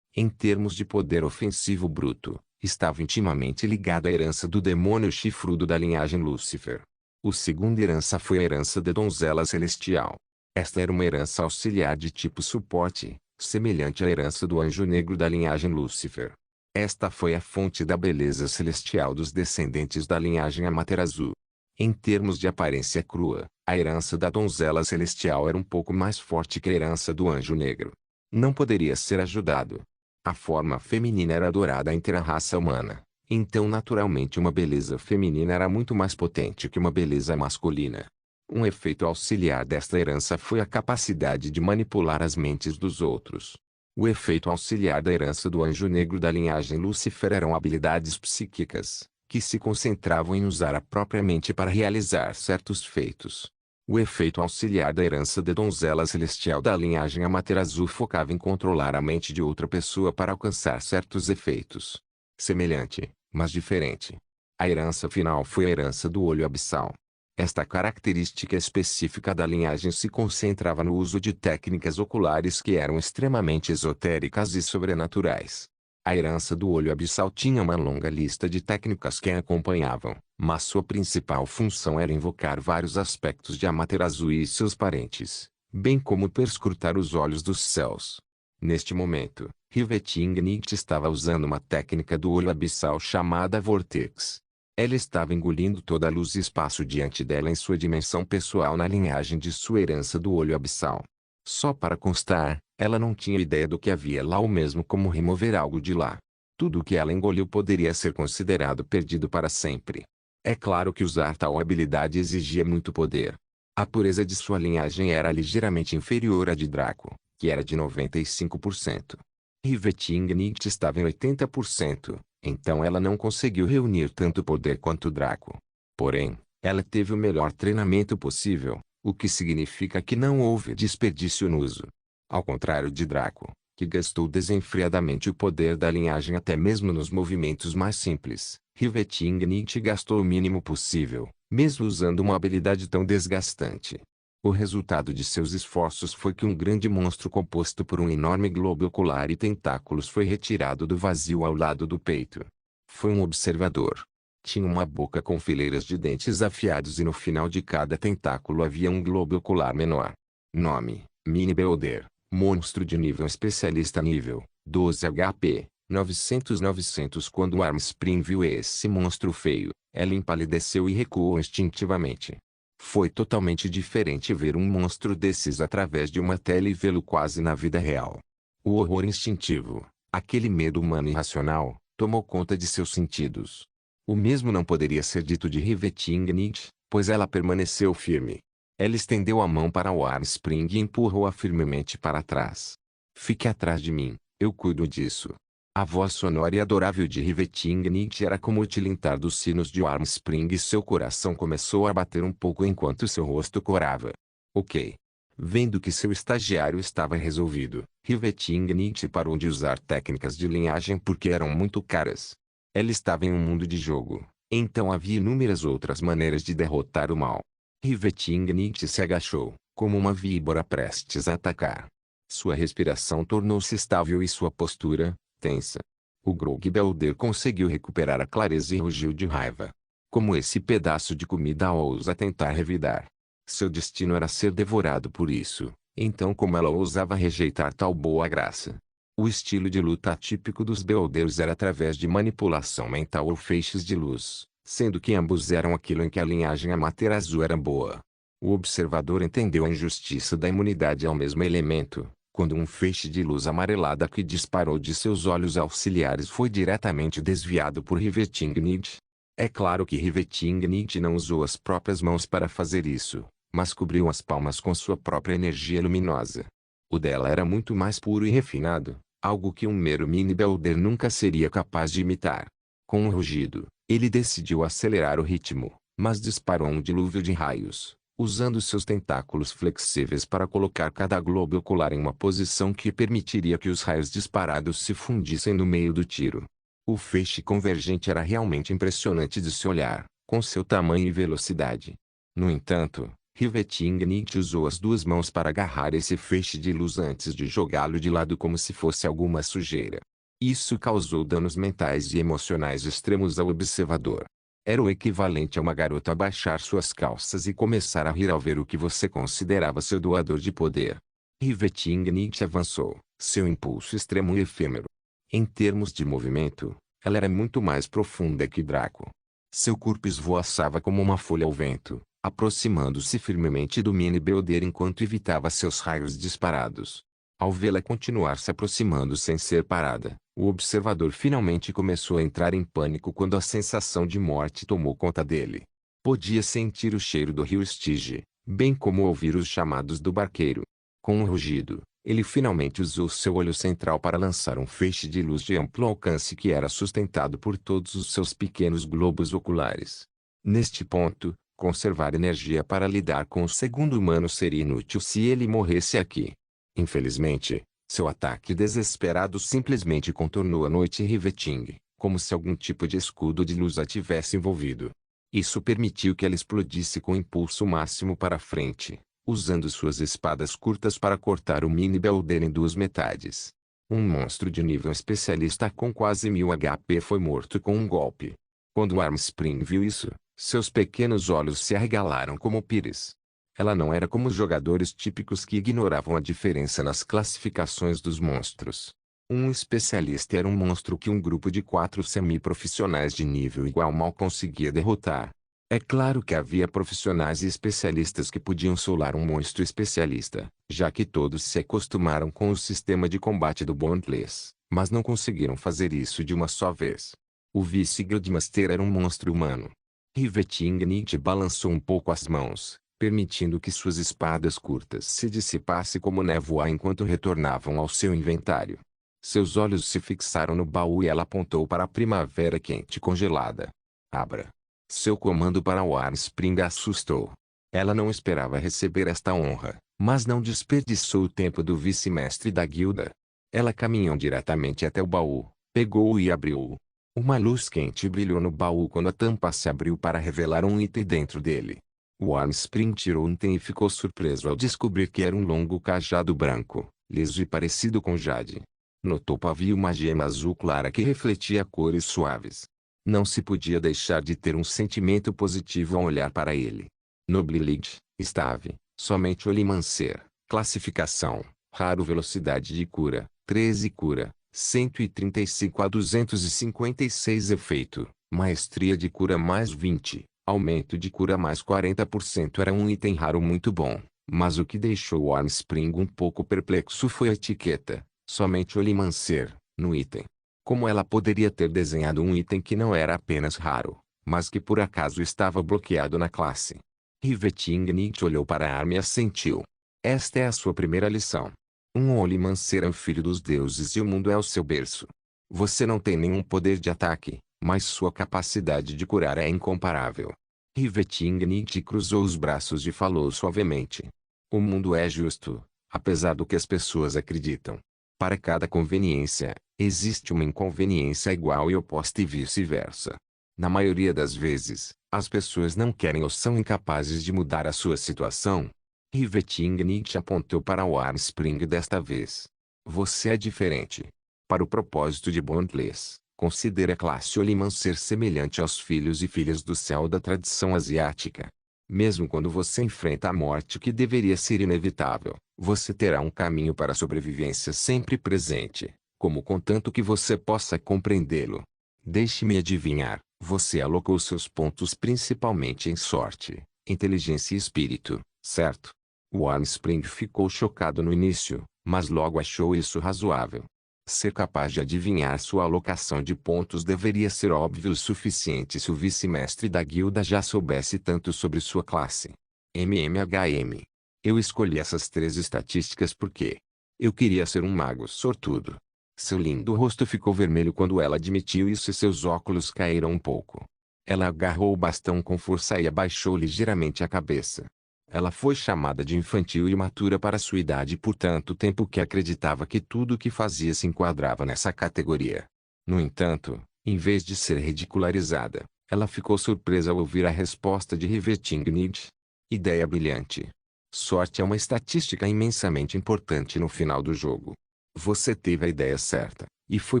Speaker 1: Em termos de poder ofensivo bruto, estava intimamente ligado à herança do demônio chifrudo da linhagem Lúcifer. A segunda herança foi a herança da donzela celestial. Esta era uma herança auxiliar de tipo suporte, semelhante à herança do anjo negro da linhagem Lúcifer. Esta foi a fonte da beleza celestial dos descendentes da linhagem Amaterasu. Em termos de aparência crua, a herança da donzela celestial era um pouco mais forte que a herança do anjo negro. Não poderia ser ajudado. A forma feminina era adorada entre a raça humana, então naturalmente uma beleza feminina era muito mais potente que uma beleza masculina. Um efeito auxiliar desta herança foi a capacidade de manipular as mentes dos outros. O efeito auxiliar da herança do anjo negro da linhagem Lúcifer eram habilidades psíquicas, que se concentravam em usar a própria mente para realizar certos feitos. O efeito auxiliar da herança da donzela celestial da linhagem Amaterasu focava em controlar a mente de outra pessoa para alcançar certos efeitos. Semelhante, mas diferente. A herança final foi a herança do olho abissal. Esta característica específica da linhagem se concentrava no uso de técnicas oculares que eram extremamente esotéricas e sobrenaturais. A herança do olho abissal tinha uma longa lista de técnicas que a acompanhavam, mas sua principal função era invocar vários aspectos de Amaterasu e seus parentes, bem como perscrutar os olhos dos céus. Neste momento, Riveting-Nicht estava usando uma técnica do olho abissal chamada Vortex. Ela estava engolindo toda a luz e espaço diante dela em sua dimensão pessoal na linhagem de sua herança do olho abissal. Só para constar, ela não tinha ideia do que havia lá ou mesmo como remover algo de lá. Tudo o que ela engoliu poderia ser considerado perdido para sempre. É claro que usar tal habilidade exigia muito poder. A pureza de sua linhagem era ligeiramente inferior à de Draco, que era de 95%. Riveting-Nicht estava em 80%, então ela não conseguiu reunir tanto poder quanto Draco. Porém, ela teve o melhor treinamento possível, o que significa que não houve desperdício no uso. Ao contrário de Draco, que gastou desenfreadamente o poder da linhagem até mesmo nos movimentos mais simples, Riveting-Nicht gastou o mínimo possível, mesmo usando uma habilidade tão desgastante. O resultado de seus esforços foi que um grande monstro composto por um enorme globo ocular e tentáculos foi retirado do vazio ao lado do peito. Foi um observador. Tinha uma boca com fileiras de dentes afiados e no final de cada tentáculo havia um globo ocular menor. Nome: Mini Beholder, monstro de nível especialista nível 12 HP, 900. Quando Armspring viu esse monstro feio, ela empalideceu e recuou instintivamente. Foi totalmente diferente ver um monstro desses através de uma tela e vê-lo quase na vida real. O horror instintivo, Aquele medo humano irracional tomou conta de seus sentidos. O mesmo não poderia ser dito de Rivetingnicht, pois ela permaneceu firme. Ela estendeu a mão para o Armspring e empurrou-a firmemente para trás. Fique atrás de mim, eu cuido disso. A voz sonora e adorável de Rivetingnicht era como o tilintar dos sinos de Armspring e seu coração começou a bater um pouco enquanto seu rosto corava. Ok. Vendo que seu estagiário estava resolvido, Rivetingnicht parou de usar técnicas de linhagem porque eram muito caras. Ela estava em um mundo de jogo, então havia inúmeras outras maneiras de derrotar o mal. Rivetingnicht se agachou, como uma víbora prestes a atacar. Sua respiração tornou-se estável e sua postura, tensa. O Grog-Belder conseguiu recuperar a clareza e rugiu de raiva. Como esse pedaço de comida a ousa tentar revidar. Seu destino era ser devorado por isso, então como ela ousava rejeitar tal boa graça? O estilo de luta típico dos Belders era através de manipulação mental ou feixes de luz, sendo que ambos eram aquilo em que a linhagem Amaterasu era boa. O observador entendeu a injustiça da imunidade ao mesmo elemento, quando um feixe de luz amarelada que disparou de seus olhos auxiliares foi diretamente desviado por Rivetingnicht. É claro que Rivetingnicht não usou as próprias mãos para fazer isso, mas cobriu as palmas com sua própria energia luminosa. O dela era muito mais puro e refinado, algo que um mero mini-Belder nunca seria capaz de imitar. Com um rugido, ele decidiu acelerar o ritmo, mas disparou um dilúvio de raios, usando seus tentáculos flexíveis para colocar cada globo ocular em uma posição que permitiria que os raios disparados se fundissem no meio do tiro. O feixe convergente era realmente impressionante de se olhar, com seu tamanho e velocidade. No entanto, Rivetingnicht usou as duas mãos para agarrar esse feixe de luz antes de jogá-lo de lado como se fosse alguma sujeira. Isso causou danos mentais e emocionais extremos ao observador. Era o equivalente a uma garota abaixar suas calças e começar a rir ao ver o que você considerava seu doador de poder. Rivetingnicht avançou, seu impulso extremo e efêmero. Em termos de movimento, ela era muito mais profunda que Draco. Seu corpo esvoaçava como uma folha ao vento, aproximando-se firmemente do mini-Belder enquanto evitava seus raios disparados. Ao vê-la continuar se aproximando sem ser parada, o observador finalmente começou a entrar em pânico quando a sensação de morte tomou conta dele. Podia sentir o cheiro do rio Stygia, bem como ouvir os chamados do barqueiro. Com um rugido, ele finalmente usou seu olho central para lançar um feixe de luz de amplo alcance que era sustentado por todos os seus pequenos globos oculares. Neste ponto, conservar energia para lidar com o segundo humano seria inútil se ele morresse aqui. Infelizmente, seu ataque desesperado simplesmente contornou a noite Riveting, como se algum tipo de escudo de luz a tivesse envolvido. Isso permitiu que ela explodisse com impulso máximo para frente, usando suas espadas curtas para cortar o mini-Belder em duas metades. Um monstro de nível especialista com quase 1000 HP foi morto com um golpe. Quando Armspring viu isso, seus pequenos olhos se arregalaram como pires. Ela não era como os jogadores típicos que ignoravam a diferença nas classificações dos monstros. Um especialista era um monstro que um grupo de 4 semi-profissionais de nível igual mal conseguia derrotar. É claro que havia profissionais e especialistas que podiam solar um monstro especialista, já que todos se acostumaram com o sistema de combate do Bondless, mas não conseguiram fazer isso de uma só vez. O vice-Guildmaster era um monstro humano. Rivetingnicht balançou um pouco as mãos, permitindo que suas espadas curtas se dissipassem como névoa enquanto retornavam ao seu inventário. Seus olhos se fixaram no baú e ela apontou para a primavera quente e congelada. Abra. Seu comando para o Armspring a assustou. Ela não esperava receber esta honra, mas não desperdiçou o tempo do vice-mestre da guilda. Ela caminhou diretamente até o baú, pegou-o e abriu-o. Uma luz quente brilhou no baú quando a tampa se abriu para revelar um item dentro dele. O Armspring tirou um item e ficou surpreso ao descobrir que era um longo cajado branco, liso e parecido com jade. No topo havia uma gema azul clara que refletia cores suaves. Não se podia deixar de ter um sentimento positivo ao olhar para ele. Nobility, Stave, somente Olimancer, classificação, raro velocidade de cura, 13 cura, 135 a 256 efeito, maestria de cura mais 20, aumento de cura mais 40% era um item raro muito bom, mas o que deixou o Armspring um pouco perplexo foi a etiqueta, somente Olimancer, No item. Como ela poderia ter desenhado um item que não era apenas raro, mas que por acaso estava bloqueado na classe? Rivetingnicht olhou para a arma e assentiu. Esta é a sua primeira lição. Um Olimancer é o filho dos deuses e o mundo é o seu berço. Você não tem nenhum poder de ataque, mas sua capacidade de curar é incomparável. Rivetingnicht cruzou os braços e falou suavemente. O mundo é justo, apesar do que as pessoas acreditam. Para cada conveniência, existe uma inconveniência igual e oposta e vice-versa. Na maioria das vezes, as pessoas não querem ou são incapazes de mudar a sua situação. Rivetingnicht apontou para o Armspring desta vez. Você é diferente. Para o propósito de Bondless, considere a classe Olimancer semelhante aos filhos e filhas do céu da tradição asiática. Mesmo quando você enfrenta a morte que deveria ser inevitável, você terá um caminho para a sobrevivência sempre presente, como contanto que você possa compreendê-lo. Deixe-me adivinhar, você alocou seus pontos principalmente em sorte, inteligência e espírito, certo? O Armspring ficou chocado no início, mas logo achou isso razoável. Ser capaz de adivinhar sua alocação de pontos deveria ser óbvio o suficiente se o vice-mestre da guilda já soubesse tanto sobre sua classe. MMHM. Eu escolhi essas 3 estatísticas porque eu queria ser um mago sortudo. Seu lindo rosto ficou vermelho quando ela admitiu isso e seus óculos caíram um pouco. Ela agarrou o bastão com força e abaixou ligeiramente a cabeça. Ela foi chamada de infantil e imatura para sua idade por tanto tempo que acreditava que tudo o que fazia se enquadrava nessa categoria. No entanto, em vez de ser ridicularizada, ela ficou surpresa ao ouvir a resposta de Rivetingnicht. Ideia brilhante. Sorte é uma estatística imensamente importante no final do jogo. Você teve a ideia certa, e foi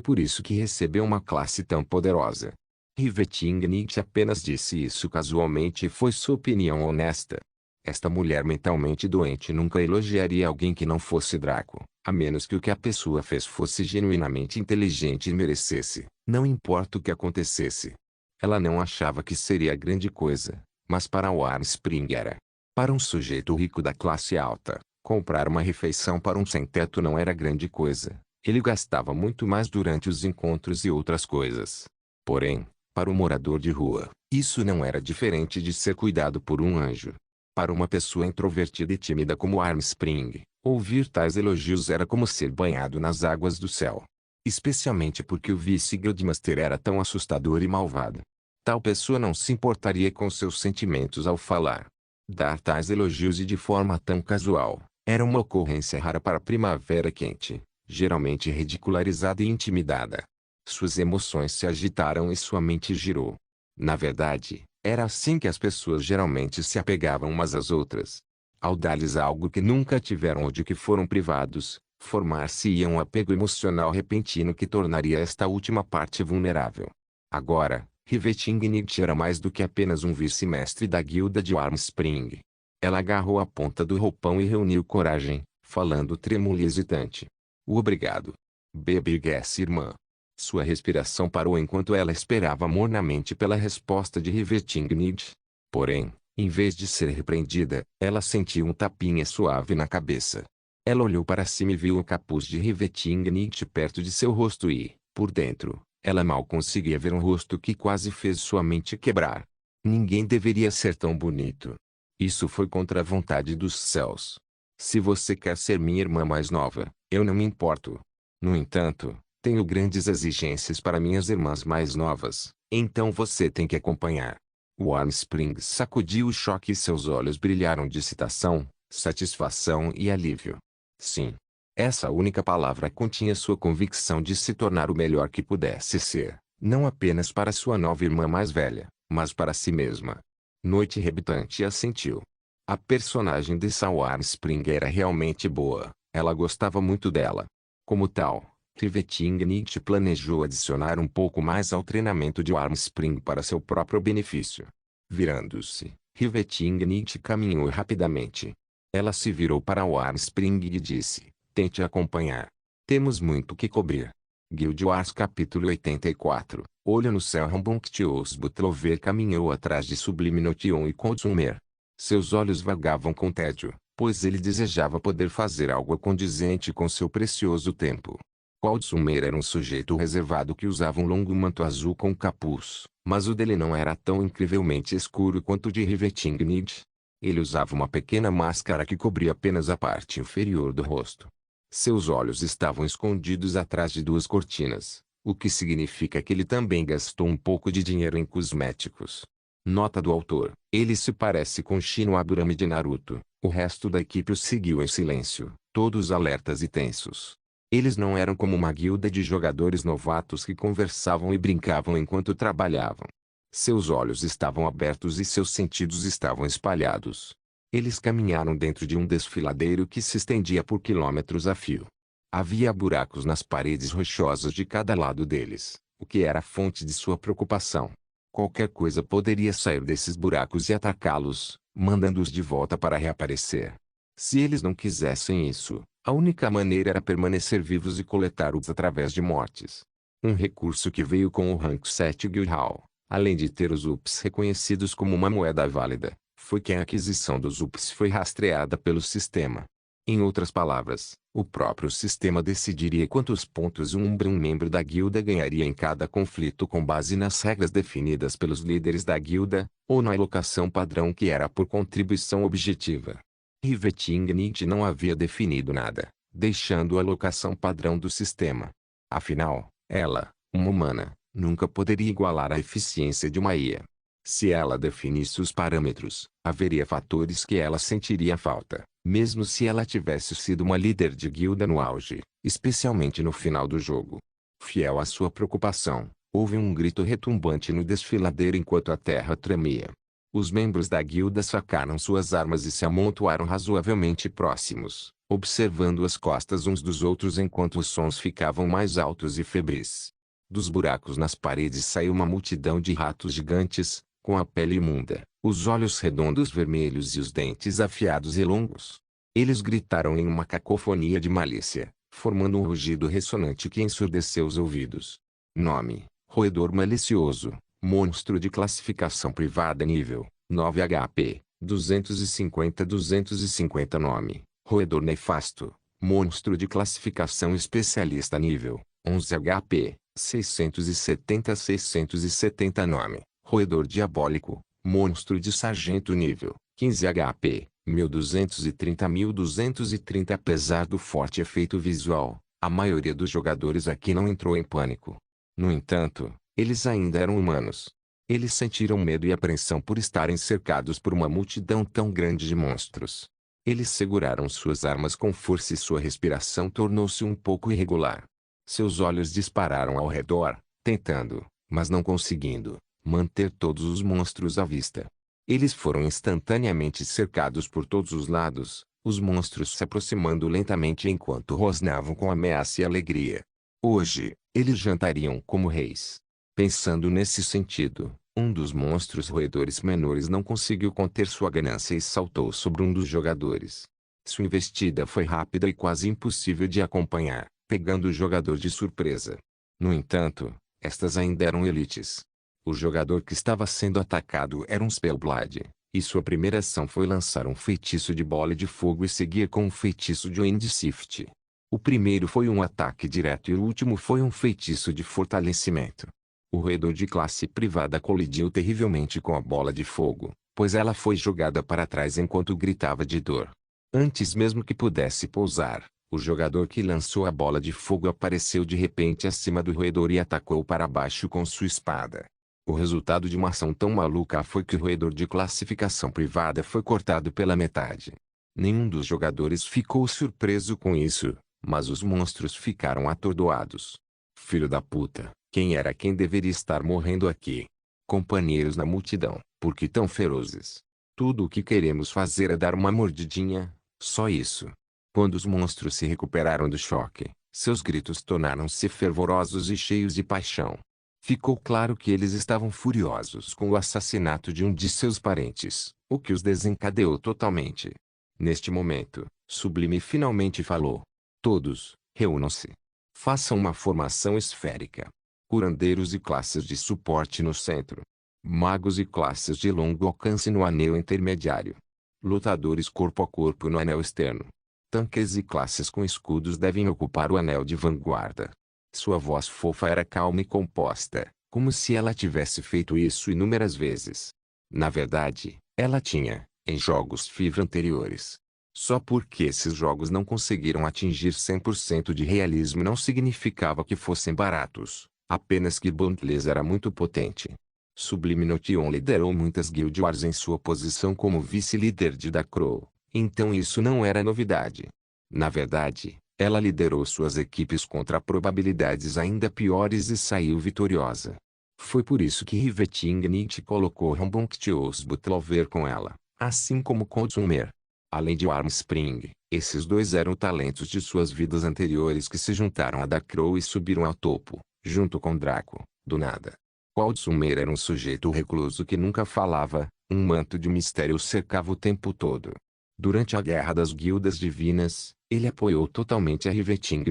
Speaker 1: por isso que recebeu uma classe tão poderosa. Rivetingnicht apenas disse isso casualmente e foi sua opinião honesta. Esta mulher mentalmente doente nunca elogiaria alguém que não fosse Draco, a menos que o que a pessoa fez fosse genuinamente inteligente e merecesse, não importa o que acontecesse. Ela não achava que seria grande coisa, mas para o Armspring era. Para um sujeito rico da classe alta, comprar uma refeição para um sem-teto não era grande coisa. Ele gastava muito mais durante os encontros e outras coisas. Porém, para o morador de rua, isso não era diferente de ser cuidado por um anjo. Para uma pessoa introvertida e tímida como Armspring, ouvir tais elogios era como ser banhado nas águas do céu. Especialmente porque o vice-guildmaster era tão assustador e malvado. Tal pessoa não se importaria com seus sentimentos ao falar. Dar tais elogios e de forma tão casual, era uma ocorrência rara para a primavera quente, geralmente ridicularizada e intimidada. Suas emoções se agitaram e sua mente girou. Na verdade, era assim que as pessoas geralmente se apegavam umas às outras. Ao dar-lhes algo que nunca tiveram ou de que foram privados, formar-se-ia um apego emocional repentino que tornaria esta última parte vulnerável. Agora, Rivetingnicht era mais do que apenas um vice-mestre da guilda de Armspring. Ela agarrou a ponta do roupão e reuniu coragem, falando trêmula e hesitante. Obrigado. Baby Guess, irmã. Sua respiração parou enquanto ela esperava mornamente pela resposta de Rivetingnicht. Porém, em vez de ser repreendida, ela sentiu um tapinha suave na cabeça. Ela olhou para cima e viu o capuz de Rivetingnicht perto de seu rosto e, por dentro, ela mal conseguia ver um rosto que quase fez sua mente quebrar. Ninguém deveria ser tão bonito. Isso foi contra a vontade dos céus. Se você quer ser minha irmã mais nova, eu não me importo. No entanto, tenho grandes exigências para minhas irmãs mais novas, então você tem que acompanhar. O Armspring sacudiu o choque e seus olhos brilharam de excitação, satisfação e alívio. Sim. Essa única palavra continha sua convicção de se tornar o melhor que pudesse ser, não apenas para sua nova irmã mais velha, mas para si mesma. Noite rebitante assentiu. A personagem de Saul Armspring era realmente boa, ela gostava muito dela. Como tal, Rivetingnicht planejou adicionar um pouco mais ao treinamento de Armspring para seu próprio benefício. Virando-se, Rivetingnicht caminhou rapidamente. Ela se virou para o Armspring e disse, tente acompanhar. Temos muito que cobrir. Guild Wars capítulo 84. Olho no céu. Rambunctious Butlover caminhou atrás de Sublime Notion e Consumer. Seus olhos vagavam com tédio, pois ele desejava poder fazer algo condizente com seu precioso tempo. Qualdsumer era um sujeito reservado que usava um longo manto azul com capuz, mas o dele não era tão incrivelmente escuro quanto o de Rivetingnied. Ele usava uma pequena máscara que cobria apenas a parte inferior do rosto. Seus olhos estavam escondidos atrás de duas cortinas, o que significa que ele também gastou um pouco de dinheiro em cosméticos. Nota do autor: ele se parece com Shino Aburame de Naruto. O resto da equipe o seguiu em silêncio, todos alertas e tensos. Eles não eram como uma guilda de jogadores novatos que conversavam e brincavam enquanto trabalhavam. Seus olhos estavam abertos e seus sentidos estavam espalhados. Eles caminharam dentro de um desfiladeiro que se estendia por quilômetros a fio. Havia buracos nas paredes rochosas de cada lado deles, o que era a fonte de sua preocupação. Qualquer coisa poderia sair desses buracos e atacá-los, mandando-os de volta para reaparecer. Se eles não quisessem isso, a única maneira era permanecer vivos e coletar-os através de mortes. Um recurso que veio com o rank 7 Guildhall, além de ter os UPs reconhecidos como uma moeda válida, foi que a aquisição dos UPs foi rastreada pelo sistema. Em outras palavras, o próprio sistema decidiria quantos pontos um membro da guilda ganharia em cada conflito com base nas regras definidas pelos líderes da guilda, ou na alocação padrão que era por contribuição objetiva. Rivetingnied não havia definido nada, deixando a alocação padrão do sistema. Afinal, ela, uma humana, nunca poderia igualar a eficiência de uma IA. Se ela definisse os parâmetros, haveria fatores que ela sentiria falta, mesmo se ela tivesse sido uma líder de guilda no auge, especialmente no final do jogo. Fiel à sua preocupação, houve um grito retumbante no desfiladeiro enquanto a terra tremia. Os membros da guilda sacaram suas armas e se amontoaram razoavelmente próximos, observando as costas uns dos outros enquanto os sons ficavam mais altos e febris. Dos buracos nas paredes saiu uma multidão de ratos gigantes, com a pele imunda, os olhos redondos vermelhos e os dentes afiados e longos. Eles gritaram em uma cacofonia de malícia, formando um rugido ressonante que ensurdeceu os ouvidos. Nome: Roedor Malicioso, monstro de classificação privada nível 9 HP, 250-250 Nome: Roedor Nefasto, monstro de classificação especialista nível 11 HP, 670-670 Nome: Roedor Diabólico, monstro de sargento nível 15 HP, 1230-1230 Apesar do forte efeito visual, a maioria dos jogadores aqui não entrou em pânico. No entanto, eles ainda eram humanos. Eles sentiram medo e apreensão por estarem cercados por uma multidão tão grande de monstros. Eles seguraram suas armas com força e sua respiração tornou-se um pouco irregular. Seus olhos dispararam ao redor, tentando, mas não conseguindo, manter todos os monstros à vista. Eles foram instantaneamente cercados por todos os lados, os monstros se aproximando lentamente enquanto rosnavam com ameaça e alegria. Hoje, eles jantariam como reis. Pensando nesse sentido, um dos monstros roedores menores não conseguiu conter sua ganância e saltou sobre um dos jogadores. Sua investida foi rápida e quase impossível de acompanhar, pegando o jogador de surpresa. No entanto, estas ainda eram elites. O jogador que estava sendo atacado era um Spellblade, e sua primeira ação foi lançar um feitiço de bola de fogo e seguir com um feitiço de Wind Shift. O primeiro foi um ataque direto e o último foi um feitiço de fortalecimento. O roedor de classe privada colidiu terrivelmente com a bola de fogo, pois ela foi jogada para trás enquanto gritava de dor. Antes mesmo que pudesse pousar, o jogador que lançou a bola de fogo apareceu de repente acima do roedor e atacou para baixo com sua espada. O resultado de uma ação tão maluca foi que o roedor de classificação privada foi cortado pela metade. Nenhum dos jogadores ficou surpreso com isso, mas os monstros ficaram atordoados. Filho da puta, quem era quem deveria estar morrendo aqui? Companheiros na multidão, por que tão ferozes? Tudo o que queremos fazer é dar uma mordidinha, só isso. Quando os monstros se recuperaram do choque, seus gritos tornaram-se fervorosos e cheios de paixão. Ficou claro que eles estavam furiosos com o assassinato de um de seus parentes, o que os desencadeou totalmente. Neste momento, Sublime finalmente falou. Todos, reúnam-se. Façam uma formação esférica. Curandeiros e classes de suporte no centro. Magos e classes de longo alcance no anel intermediário. Lutadores corpo a corpo no anel externo. tanques e classes com escudos devem ocupar o anel de vanguarda. Sua voz fofa era calma e composta, como se ela tivesse feito isso inúmeras vezes. Na verdade, ela tinha, em jogos FIFA anteriores. Só porque esses jogos não conseguiram atingir 100% de realismo não significava que fossem baratos, apenas que Bondless era muito potente. Sublime Notion liderou muitas Guild Wars em sua posição como vice-líder de Dacrow, então isso não era novidade. Na verdade, ela liderou suas equipes contra probabilidades ainda piores e saiu vitoriosa. Foi por isso que Riveting colocou Rambunctious Butlover com ela, assim como Consumer. Além de Armspring, esses dois eram talentos de suas vidas anteriores que se juntaram a Dacrow e subiram ao topo, junto com Draco, do nada. Coldsumer era um sujeito recluso que nunca falava, um manto de mistério o cercava o tempo todo. Durante a Guerra das Guildas Divinas, ele apoiou totalmente a Riveting.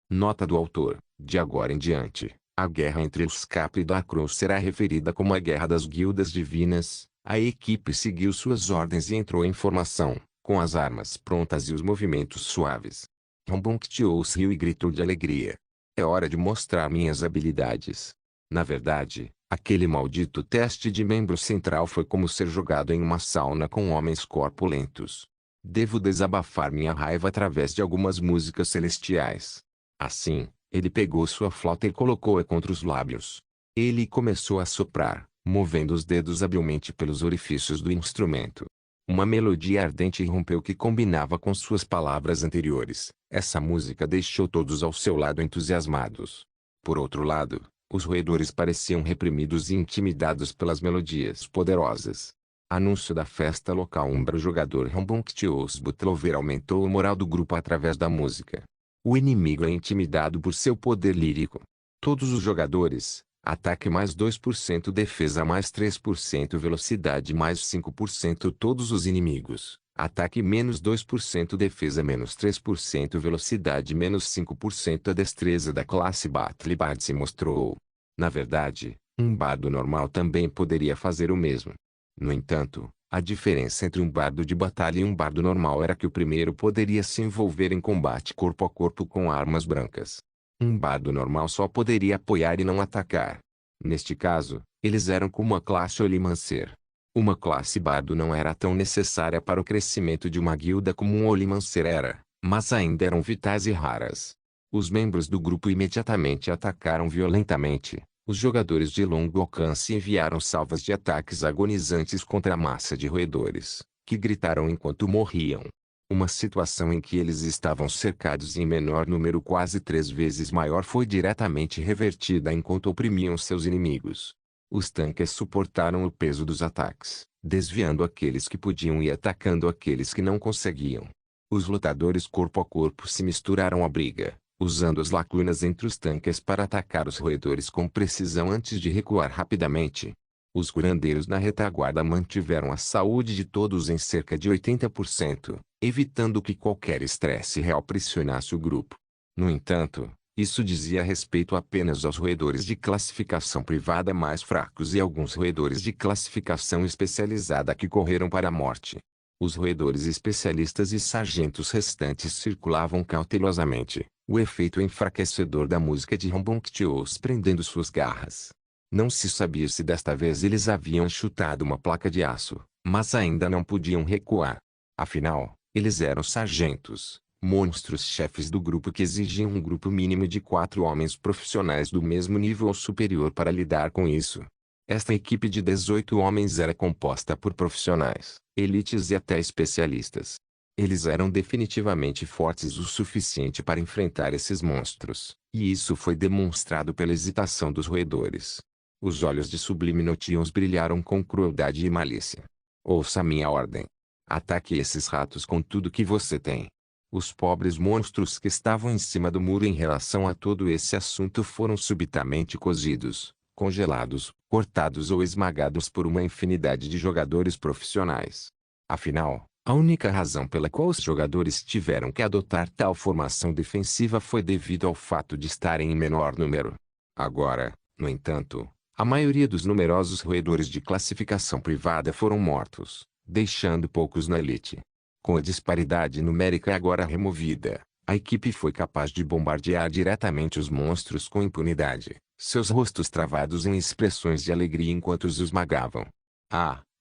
Speaker 1: Nota do autor: de agora em diante, a guerra entre os Cap e Dacrow será referida como a Guerra das Guildas Divinas. A equipe seguiu suas ordens e entrou em formação, com as armas prontas e os movimentos suaves. Rambunctious riu e gritou de alegria. É hora de mostrar minhas habilidades. Na verdade, aquele maldito teste de membro central foi como ser jogado em uma sauna com homens corpulentos. Devo desabafar minha raiva através de algumas músicas celestiais. Assim, ele pegou sua flauta e colocou-a contra os lábios. Ele começou a soprar, movendo os dedos habilmente pelos orifícios do instrumento. Uma melodia ardente irrompeu que combinava com suas palavras anteriores. Essa música deixou todos ao seu lado entusiasmados. Por outro lado, os roedores pareciam reprimidos e intimidados pelas melodias poderosas. Anúncio da festa local. O jogador Rambunctious Butlover aumentou o moral do grupo através da música. O inimigo é intimidado por seu poder lírico. Todos os jogadores: ataque mais 2%, defesa mais 3%, velocidade mais 5%. Todos os inimigos: ataque menos 2%, defesa menos 3%, velocidade menos 5%. A destreza da classe Battle Bard se mostrou. Na verdade, um bardo normal também poderia fazer o mesmo. No entanto, a diferença entre um bardo de batalha e um bardo normal era que o primeiro poderia se envolver em combate corpo a corpo com armas brancas. Um bardo normal só poderia apoiar e não atacar. Neste caso, eles eram como a classe Olimancer. Uma classe bardo não era tão necessária para o crescimento de uma guilda como um Olimancer era, mas ainda eram vitais e raras. Os membros do grupo imediatamente atacaram violentamente. Os jogadores de longo alcance enviaram salvas de ataques agonizantes contra a massa de roedores, que gritaram enquanto morriam. Uma situação em que eles estavam cercados em menor número, quase 3 vezes maior, foi diretamente revertida enquanto oprimiam seus inimigos. Os tanques suportaram o peso dos ataques, desviando aqueles que podiam e atacando aqueles que não conseguiam. Os lutadores corpo a corpo se misturaram à briga, usando as lacunas entre os tanques para atacar os roedores com precisão antes de recuar rapidamente. Os curandeiros na retaguarda mantiveram a saúde de todos em cerca de 80%, evitando que qualquer estresse real pressionasse o grupo. No entanto, isso dizia respeito apenas aos roedores de classificação privada mais fracos e alguns roedores de classificação especializada que correram para a morte. Os roedores especialistas e sargentos restantes circulavam cautelosamente, o efeito enfraquecedor da música de Rambunctious prendendo suas garras. Não se sabia se desta vez eles haviam chutado uma placa de aço, mas ainda não podiam recuar. Afinal, eles eram sargentos, monstros chefes do grupo que exigiam um grupo mínimo de 4 homens profissionais do mesmo nível ou superior para lidar com isso. Esta equipe de 18 homens era composta por profissionais, elites e até especialistas. Eles eram definitivamente fortes o suficiente para enfrentar esses monstros, e isso foi demonstrado pela hesitação dos roedores. Os olhos de Sublime Notions brilharam com crueldade e malícia. Ouça minha ordem. Ataque esses ratos com tudo que você tem. Os pobres monstros que estavam em cima do muro em relação a todo esse assunto foram subitamente cozidos, congelados, cortados ou esmagados por uma infinidade de jogadores profissionais. Afinal, a única razão pela qual os jogadores tiveram que adotar tal formação defensiva foi devido ao fato de estarem em menor número. Agora, no entanto, a maioria dos numerosos roedores de classificação privada foram mortos, deixando poucos na elite. Com a disparidade numérica agora removida, a equipe foi capaz de bombardear diretamente os monstros com impunidade, seus rostos travados em expressões de alegria enquanto os esmagavam.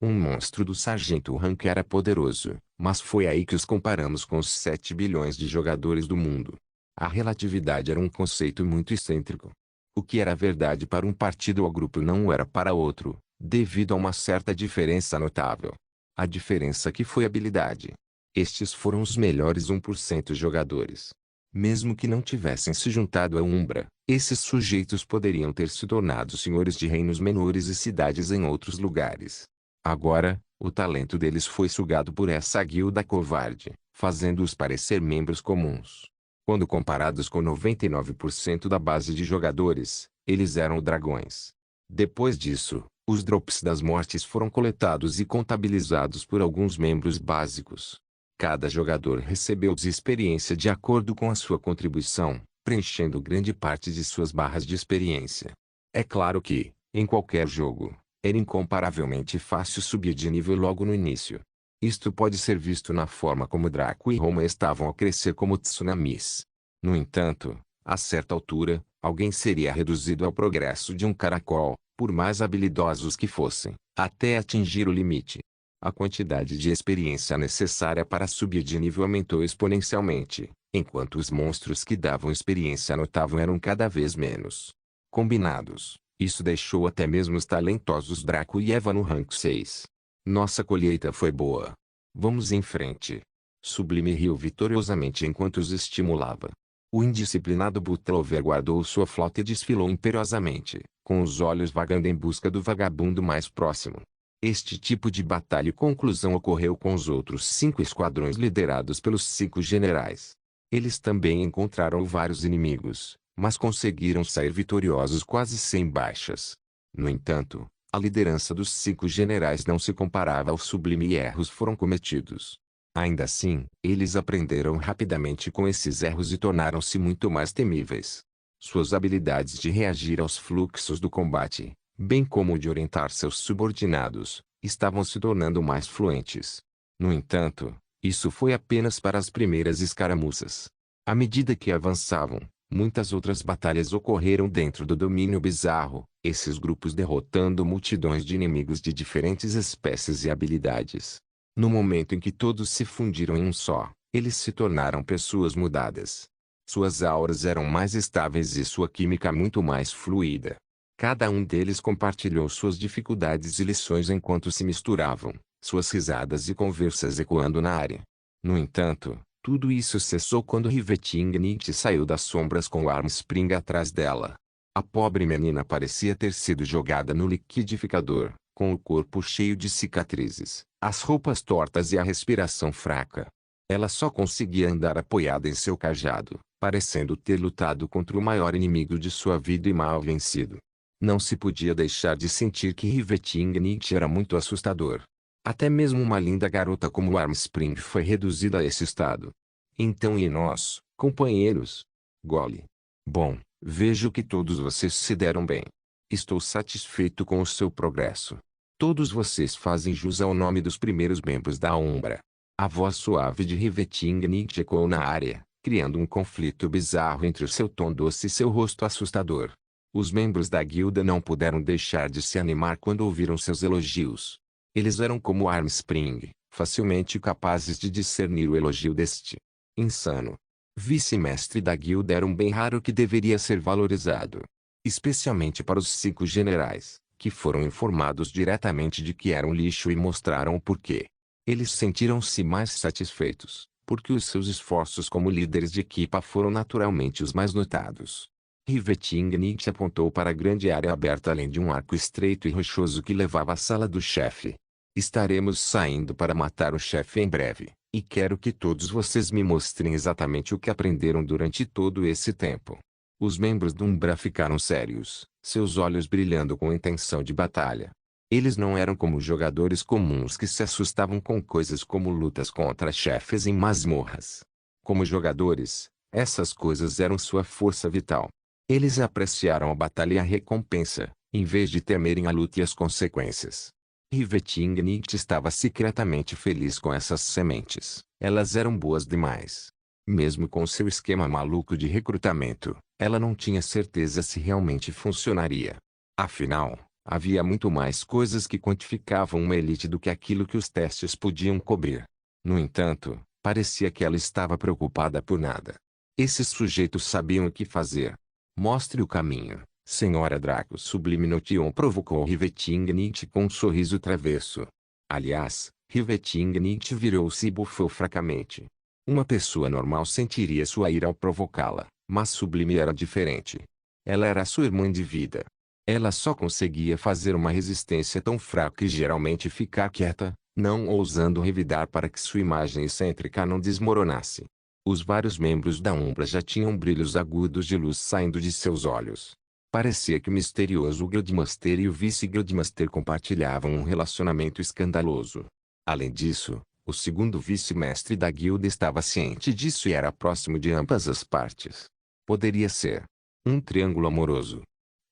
Speaker 1: Um monstro do Sargento Rank era poderoso, mas foi aí que os comparamos com os 7 bilhões de jogadores do mundo. A relatividade era um conceito muito excêntrico. O que era verdade para um partido ou grupo não era para outro, devido a uma certa diferença notável. A diferença que foi habilidade. Estes foram os melhores 1% jogadores. Mesmo que não tivessem se juntado a Umbra, esses sujeitos poderiam ter se tornado senhores de reinos menores e cidades em outros lugares. Agora, o talento deles foi sugado por essa guilda covarde, fazendo-os parecer membros comuns. Quando comparados com 99% da base de jogadores, eles eram dragões. Depois disso, os drops das mortes foram coletados e contabilizados por alguns membros básicos. Cada jogador recebeu experiência de acordo com a sua contribuição, preenchendo grande parte de suas barras de experiência. É claro que, em qualquer jogo, era incomparavelmente fácil subir de nível logo no início. Isto pode ser visto na forma como Draco e Roma estavam a crescer como tsunamis. No entanto, a certa altura, alguém seria reduzido ao progresso de um caracol, por mais habilidosos que fossem, até atingir o limite. A quantidade de experiência necessária para subir de nível aumentou exponencialmente, enquanto os monstros que davam experiência notável eram cada vez menos. Combinados, isso deixou até mesmo os talentosos Draco e Eva no rank 6. Nossa colheita foi boa. Vamos em frente. Sublime riu vitoriosamente enquanto os estimulava. O indisciplinado Butlover guardou sua flauta e desfilou imperiosamente, com os olhos vagando em busca do vagabundo mais próximo. Este tipo de batalha e conclusão ocorreu com os outros 5 esquadrões liderados pelos 5 generais. Eles também encontraram vários inimigos, mas conseguiram sair vitoriosos quase sem baixas. No entanto, a liderança dos 5 generais não se comparava ao sublime e erros foram cometidos. Ainda assim, eles aprenderam rapidamente com esses erros e tornaram-se muito mais temíveis. Suas habilidades de reagir aos fluxos do combate, bem como de orientar seus subordinados, estavam se tornando mais fluentes. No entanto, isso foi apenas para as primeiras escaramuças. À medida que avançavam, muitas outras batalhas ocorreram dentro do domínio bizarro, esses grupos derrotando multidões de inimigos de diferentes espécies e habilidades. No momento em que todos se fundiram em um só, eles se tornaram pessoas mudadas. Suas auras eram mais estáveis e sua química muito mais fluida. Cada um deles compartilhou suas dificuldades e lições enquanto se misturavam, suas risadas e conversas ecoando na área. No entanto, tudo isso cessou quando Rivetingnit saiu das sombras com o Armspring atrás dela. A pobre menina parecia ter sido jogada no liquidificador, com o corpo cheio de cicatrizes, as roupas tortas e a respiração fraca. Ela só conseguia andar apoiada em seu cajado, parecendo ter lutado contra o maior inimigo de sua vida e mal vencido. Não se podia deixar de sentir que Rivetingnit era muito assustador. Até mesmo uma linda garota como Armspring foi reduzida a esse estado. Então e nós, companheiros? Gole. Bom, vejo que todos vocês se deram bem. Estou satisfeito com o seu progresso. Todos vocês fazem jus ao nome dos primeiros membros da Umbra. A voz suave de Rivetingnit ecoou na área, criando um conflito bizarro entre o seu tom doce e seu rosto assustador. Os membros da guilda não puderam deixar de se animar quando ouviram seus elogios. Eles eram como Armspring, facilmente capazes de discernir o elogio deste insano vice-mestre da guilda era um bem raro que deveria ser valorizado. Especialmente para os 5 generais, que foram informados diretamente de que eram lixo e mostraram o porquê. Eles sentiram-se mais satisfeitos, porque os seus esforços como líderes de equipa foram naturalmente os mais notados. Rivetingnit apontou para a grande área aberta além de um arco estreito e rochoso que levava à sala do chefe. Estaremos saindo para matar o chefe em breve, e quero que todos vocês me mostrem exatamente o que aprenderam durante todo esse tempo. Os membros do Umbra ficaram sérios, seus olhos brilhando com intenção de batalha. Eles não eram como jogadores comuns que se assustavam com coisas como lutas contra chefes em masmorras. Como jogadores, essas coisas eram sua força vital. Eles apreciaram a batalha e a recompensa, em vez de temerem a luta e as consequências. Rivetingnit estava secretamente feliz com essas sementes. Elas eram boas demais. Mesmo com seu esquema maluco de recrutamento, ela não tinha certeza se realmente funcionaria. Afinal, havia muito mais coisas que quantificavam uma elite do que aquilo que os testes podiam cobrir. No entanto, parecia que ela estava preocupada por nada. Esses sujeitos sabiam o que fazer. Mostre o caminho, Senhora Draco. Sublime Notion provocou Rivetingnight com um sorriso travesso. Aliás, Rivetingnight virou-se e bufou fracamente. Uma pessoa normal sentiria sua ira ao provocá-la, mas Sublime era diferente. Ela era sua irmã de vida. Ela só conseguia fazer uma resistência tão fraca e geralmente ficar quieta, não ousando revidar para que sua imagem excêntrica não desmoronasse. Os vários membros da Umbra já tinham brilhos agudos de luz saindo de seus olhos. Parecia que o misterioso Guildmaster e o vice-Guildmaster compartilhavam um relacionamento escandaloso. Além disso, o segundo vice-mestre da guilda estava ciente disso e era próximo de ambas as partes. Poderia ser um triângulo amoroso.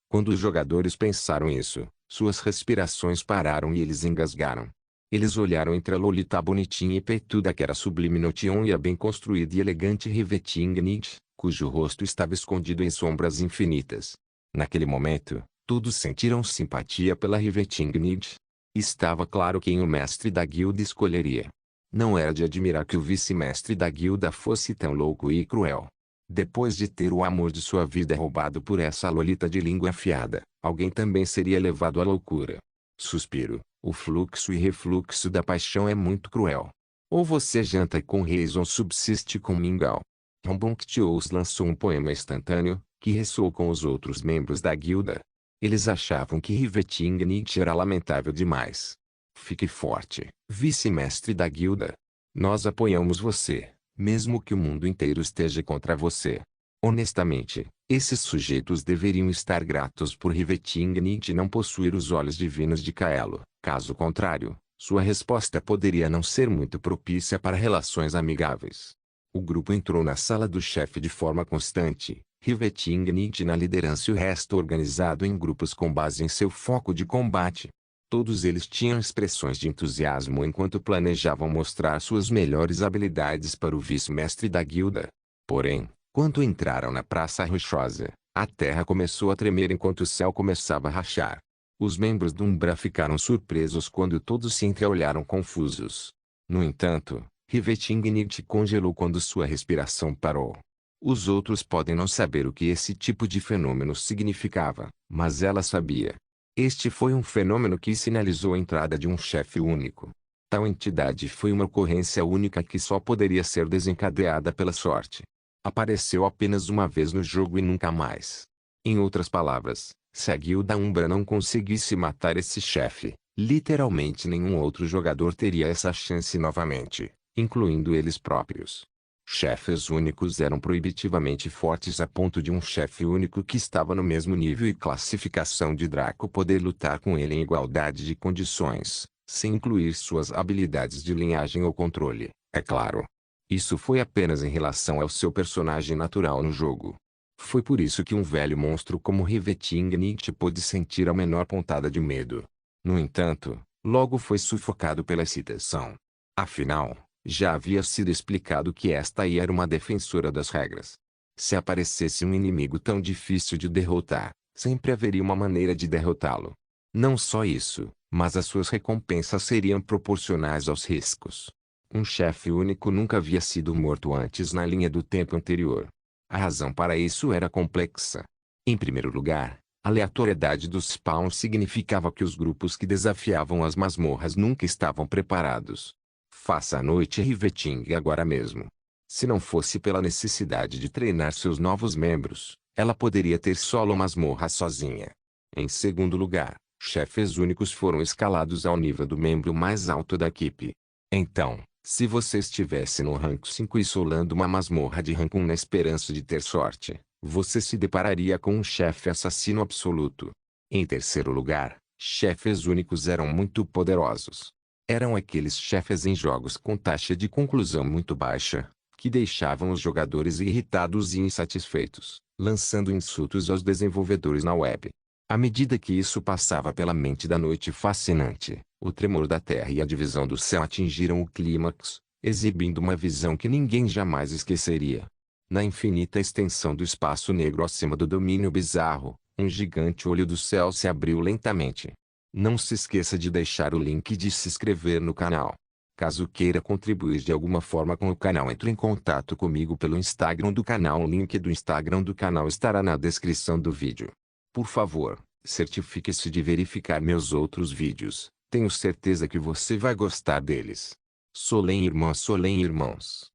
Speaker 1: Quando os jogadores pensaram isso, suas respirações pararam e eles engasgaram. Eles olharam entre a Lolita bonitinha e peituda que era Sublime Notion e a bem construída e elegante Rivetingnight, cujo rosto estava escondido em sombras infinitas. Naquele momento, todos sentiram simpatia pela Rivetingnight. Estava claro quem o mestre da guilda escolheria. Não era de admirar que o vice-mestre da guilda fosse tão louco e cruel. Depois de ter o amor de sua vida roubado por essa Lolita de língua afiada, alguém também seria levado à loucura. Suspiro. O fluxo e refluxo da paixão é muito cruel. Ou você janta com reis ou subsiste com mingau. Rambunctious lançou um poema instantâneo, que ressoou com os outros membros da guilda. Eles achavam que Rivetingnight era lamentável demais. Fique forte, vice-mestre da guilda. Nós apoiamos você, mesmo que o mundo inteiro esteja contra você. Honestamente, esses sujeitos deveriam estar gratos por Rivetingnight não possuir os olhos divinos de Kaelo. Caso contrário, sua resposta poderia não ser muito propícia para relações amigáveis. O grupo entrou na sala do chefe de forma constante, Rivetingnight na liderança e o resto organizado em grupos com base em seu foco de combate. Todos eles tinham expressões de entusiasmo enquanto planejavam mostrar suas melhores habilidades para o vice-mestre da guilda. Porém, quando entraram na Praça Rochosa, a terra começou a tremer enquanto o céu começava a rachar. Os membros do Umbra ficaram surpresos quando todos se entreolharam confusos. No entanto, Rivetingnight congelou quando sua respiração parou. Os outros podem não saber o que esse tipo de fenômeno significava, mas ela sabia. Este foi um fenômeno que sinalizou a entrada de um chefe único. Tal entidade foi uma ocorrência única que só poderia ser desencadeada pela sorte. Apareceu apenas uma vez no jogo e nunca mais. Em outras palavras, se a guilda Umbra não conseguisse matar esse chefe, literalmente nenhum outro jogador teria essa chance novamente, incluindo eles próprios. Chefes únicos eram proibitivamente fortes a ponto de um chefe único que estava no mesmo nível e classificação de Draco poder lutar com ele em igualdade de condições, sem incluir suas habilidades de linhagem ou controle, é claro. Isso foi apenas em relação ao seu personagem natural no jogo. Foi por isso que um velho monstro como Rivetingnight pôde sentir a menor pontada de medo. No entanto, logo foi sufocado pela excitação. Afinal, já havia sido explicado que esta aí era uma defensora das regras. Se aparecesse um inimigo tão difícil de derrotar, sempre haveria uma maneira de derrotá-lo. Não só isso, mas as suas recompensas seriam proporcionais aos riscos. Um chefe único nunca havia sido morto antes na linha do tempo anterior. A razão para isso era complexa. Em primeiro lugar, a aleatoriedade dos spawns significava que os grupos que desafiavam as masmorras nunca estavam preparados. Faça a noite Riveting agora mesmo. Se não fosse pela necessidade de treinar seus novos membros, ela poderia ter solo masmorra sozinha. Em segundo lugar, chefes únicos foram escalados ao nível do membro mais alto da equipe. Então, se você estivesse no rank 5 e solando uma masmorra de rank 1 na esperança de ter sorte, você se depararia com um chefe assassino absoluto. Em terceiro lugar, chefes únicos eram muito poderosos. Eram aqueles chefes em jogos com taxa de conclusão muito baixa, que deixavam os jogadores irritados e insatisfeitos, lançando insultos aos desenvolvedores na web. À medida que isso passava pela mente da noite fascinante, o tremor da terra e a divisão do céu atingiram o clímax, exibindo uma visão que ninguém jamais esqueceria. Na infinita extensão do espaço negro acima do domínio bizarro, um gigante olho do céu se abriu lentamente. Não se esqueça de deixar o link e de se inscrever no canal. Caso queira contribuir de alguma forma com o canal, entre em contato comigo pelo Instagram do canal. O link do Instagram do canal estará na descrição do vídeo. Por favor, certifique-se de verificar meus outros vídeos. Tenho certeza que você vai gostar deles. Solem irmãs, Solem irmãos.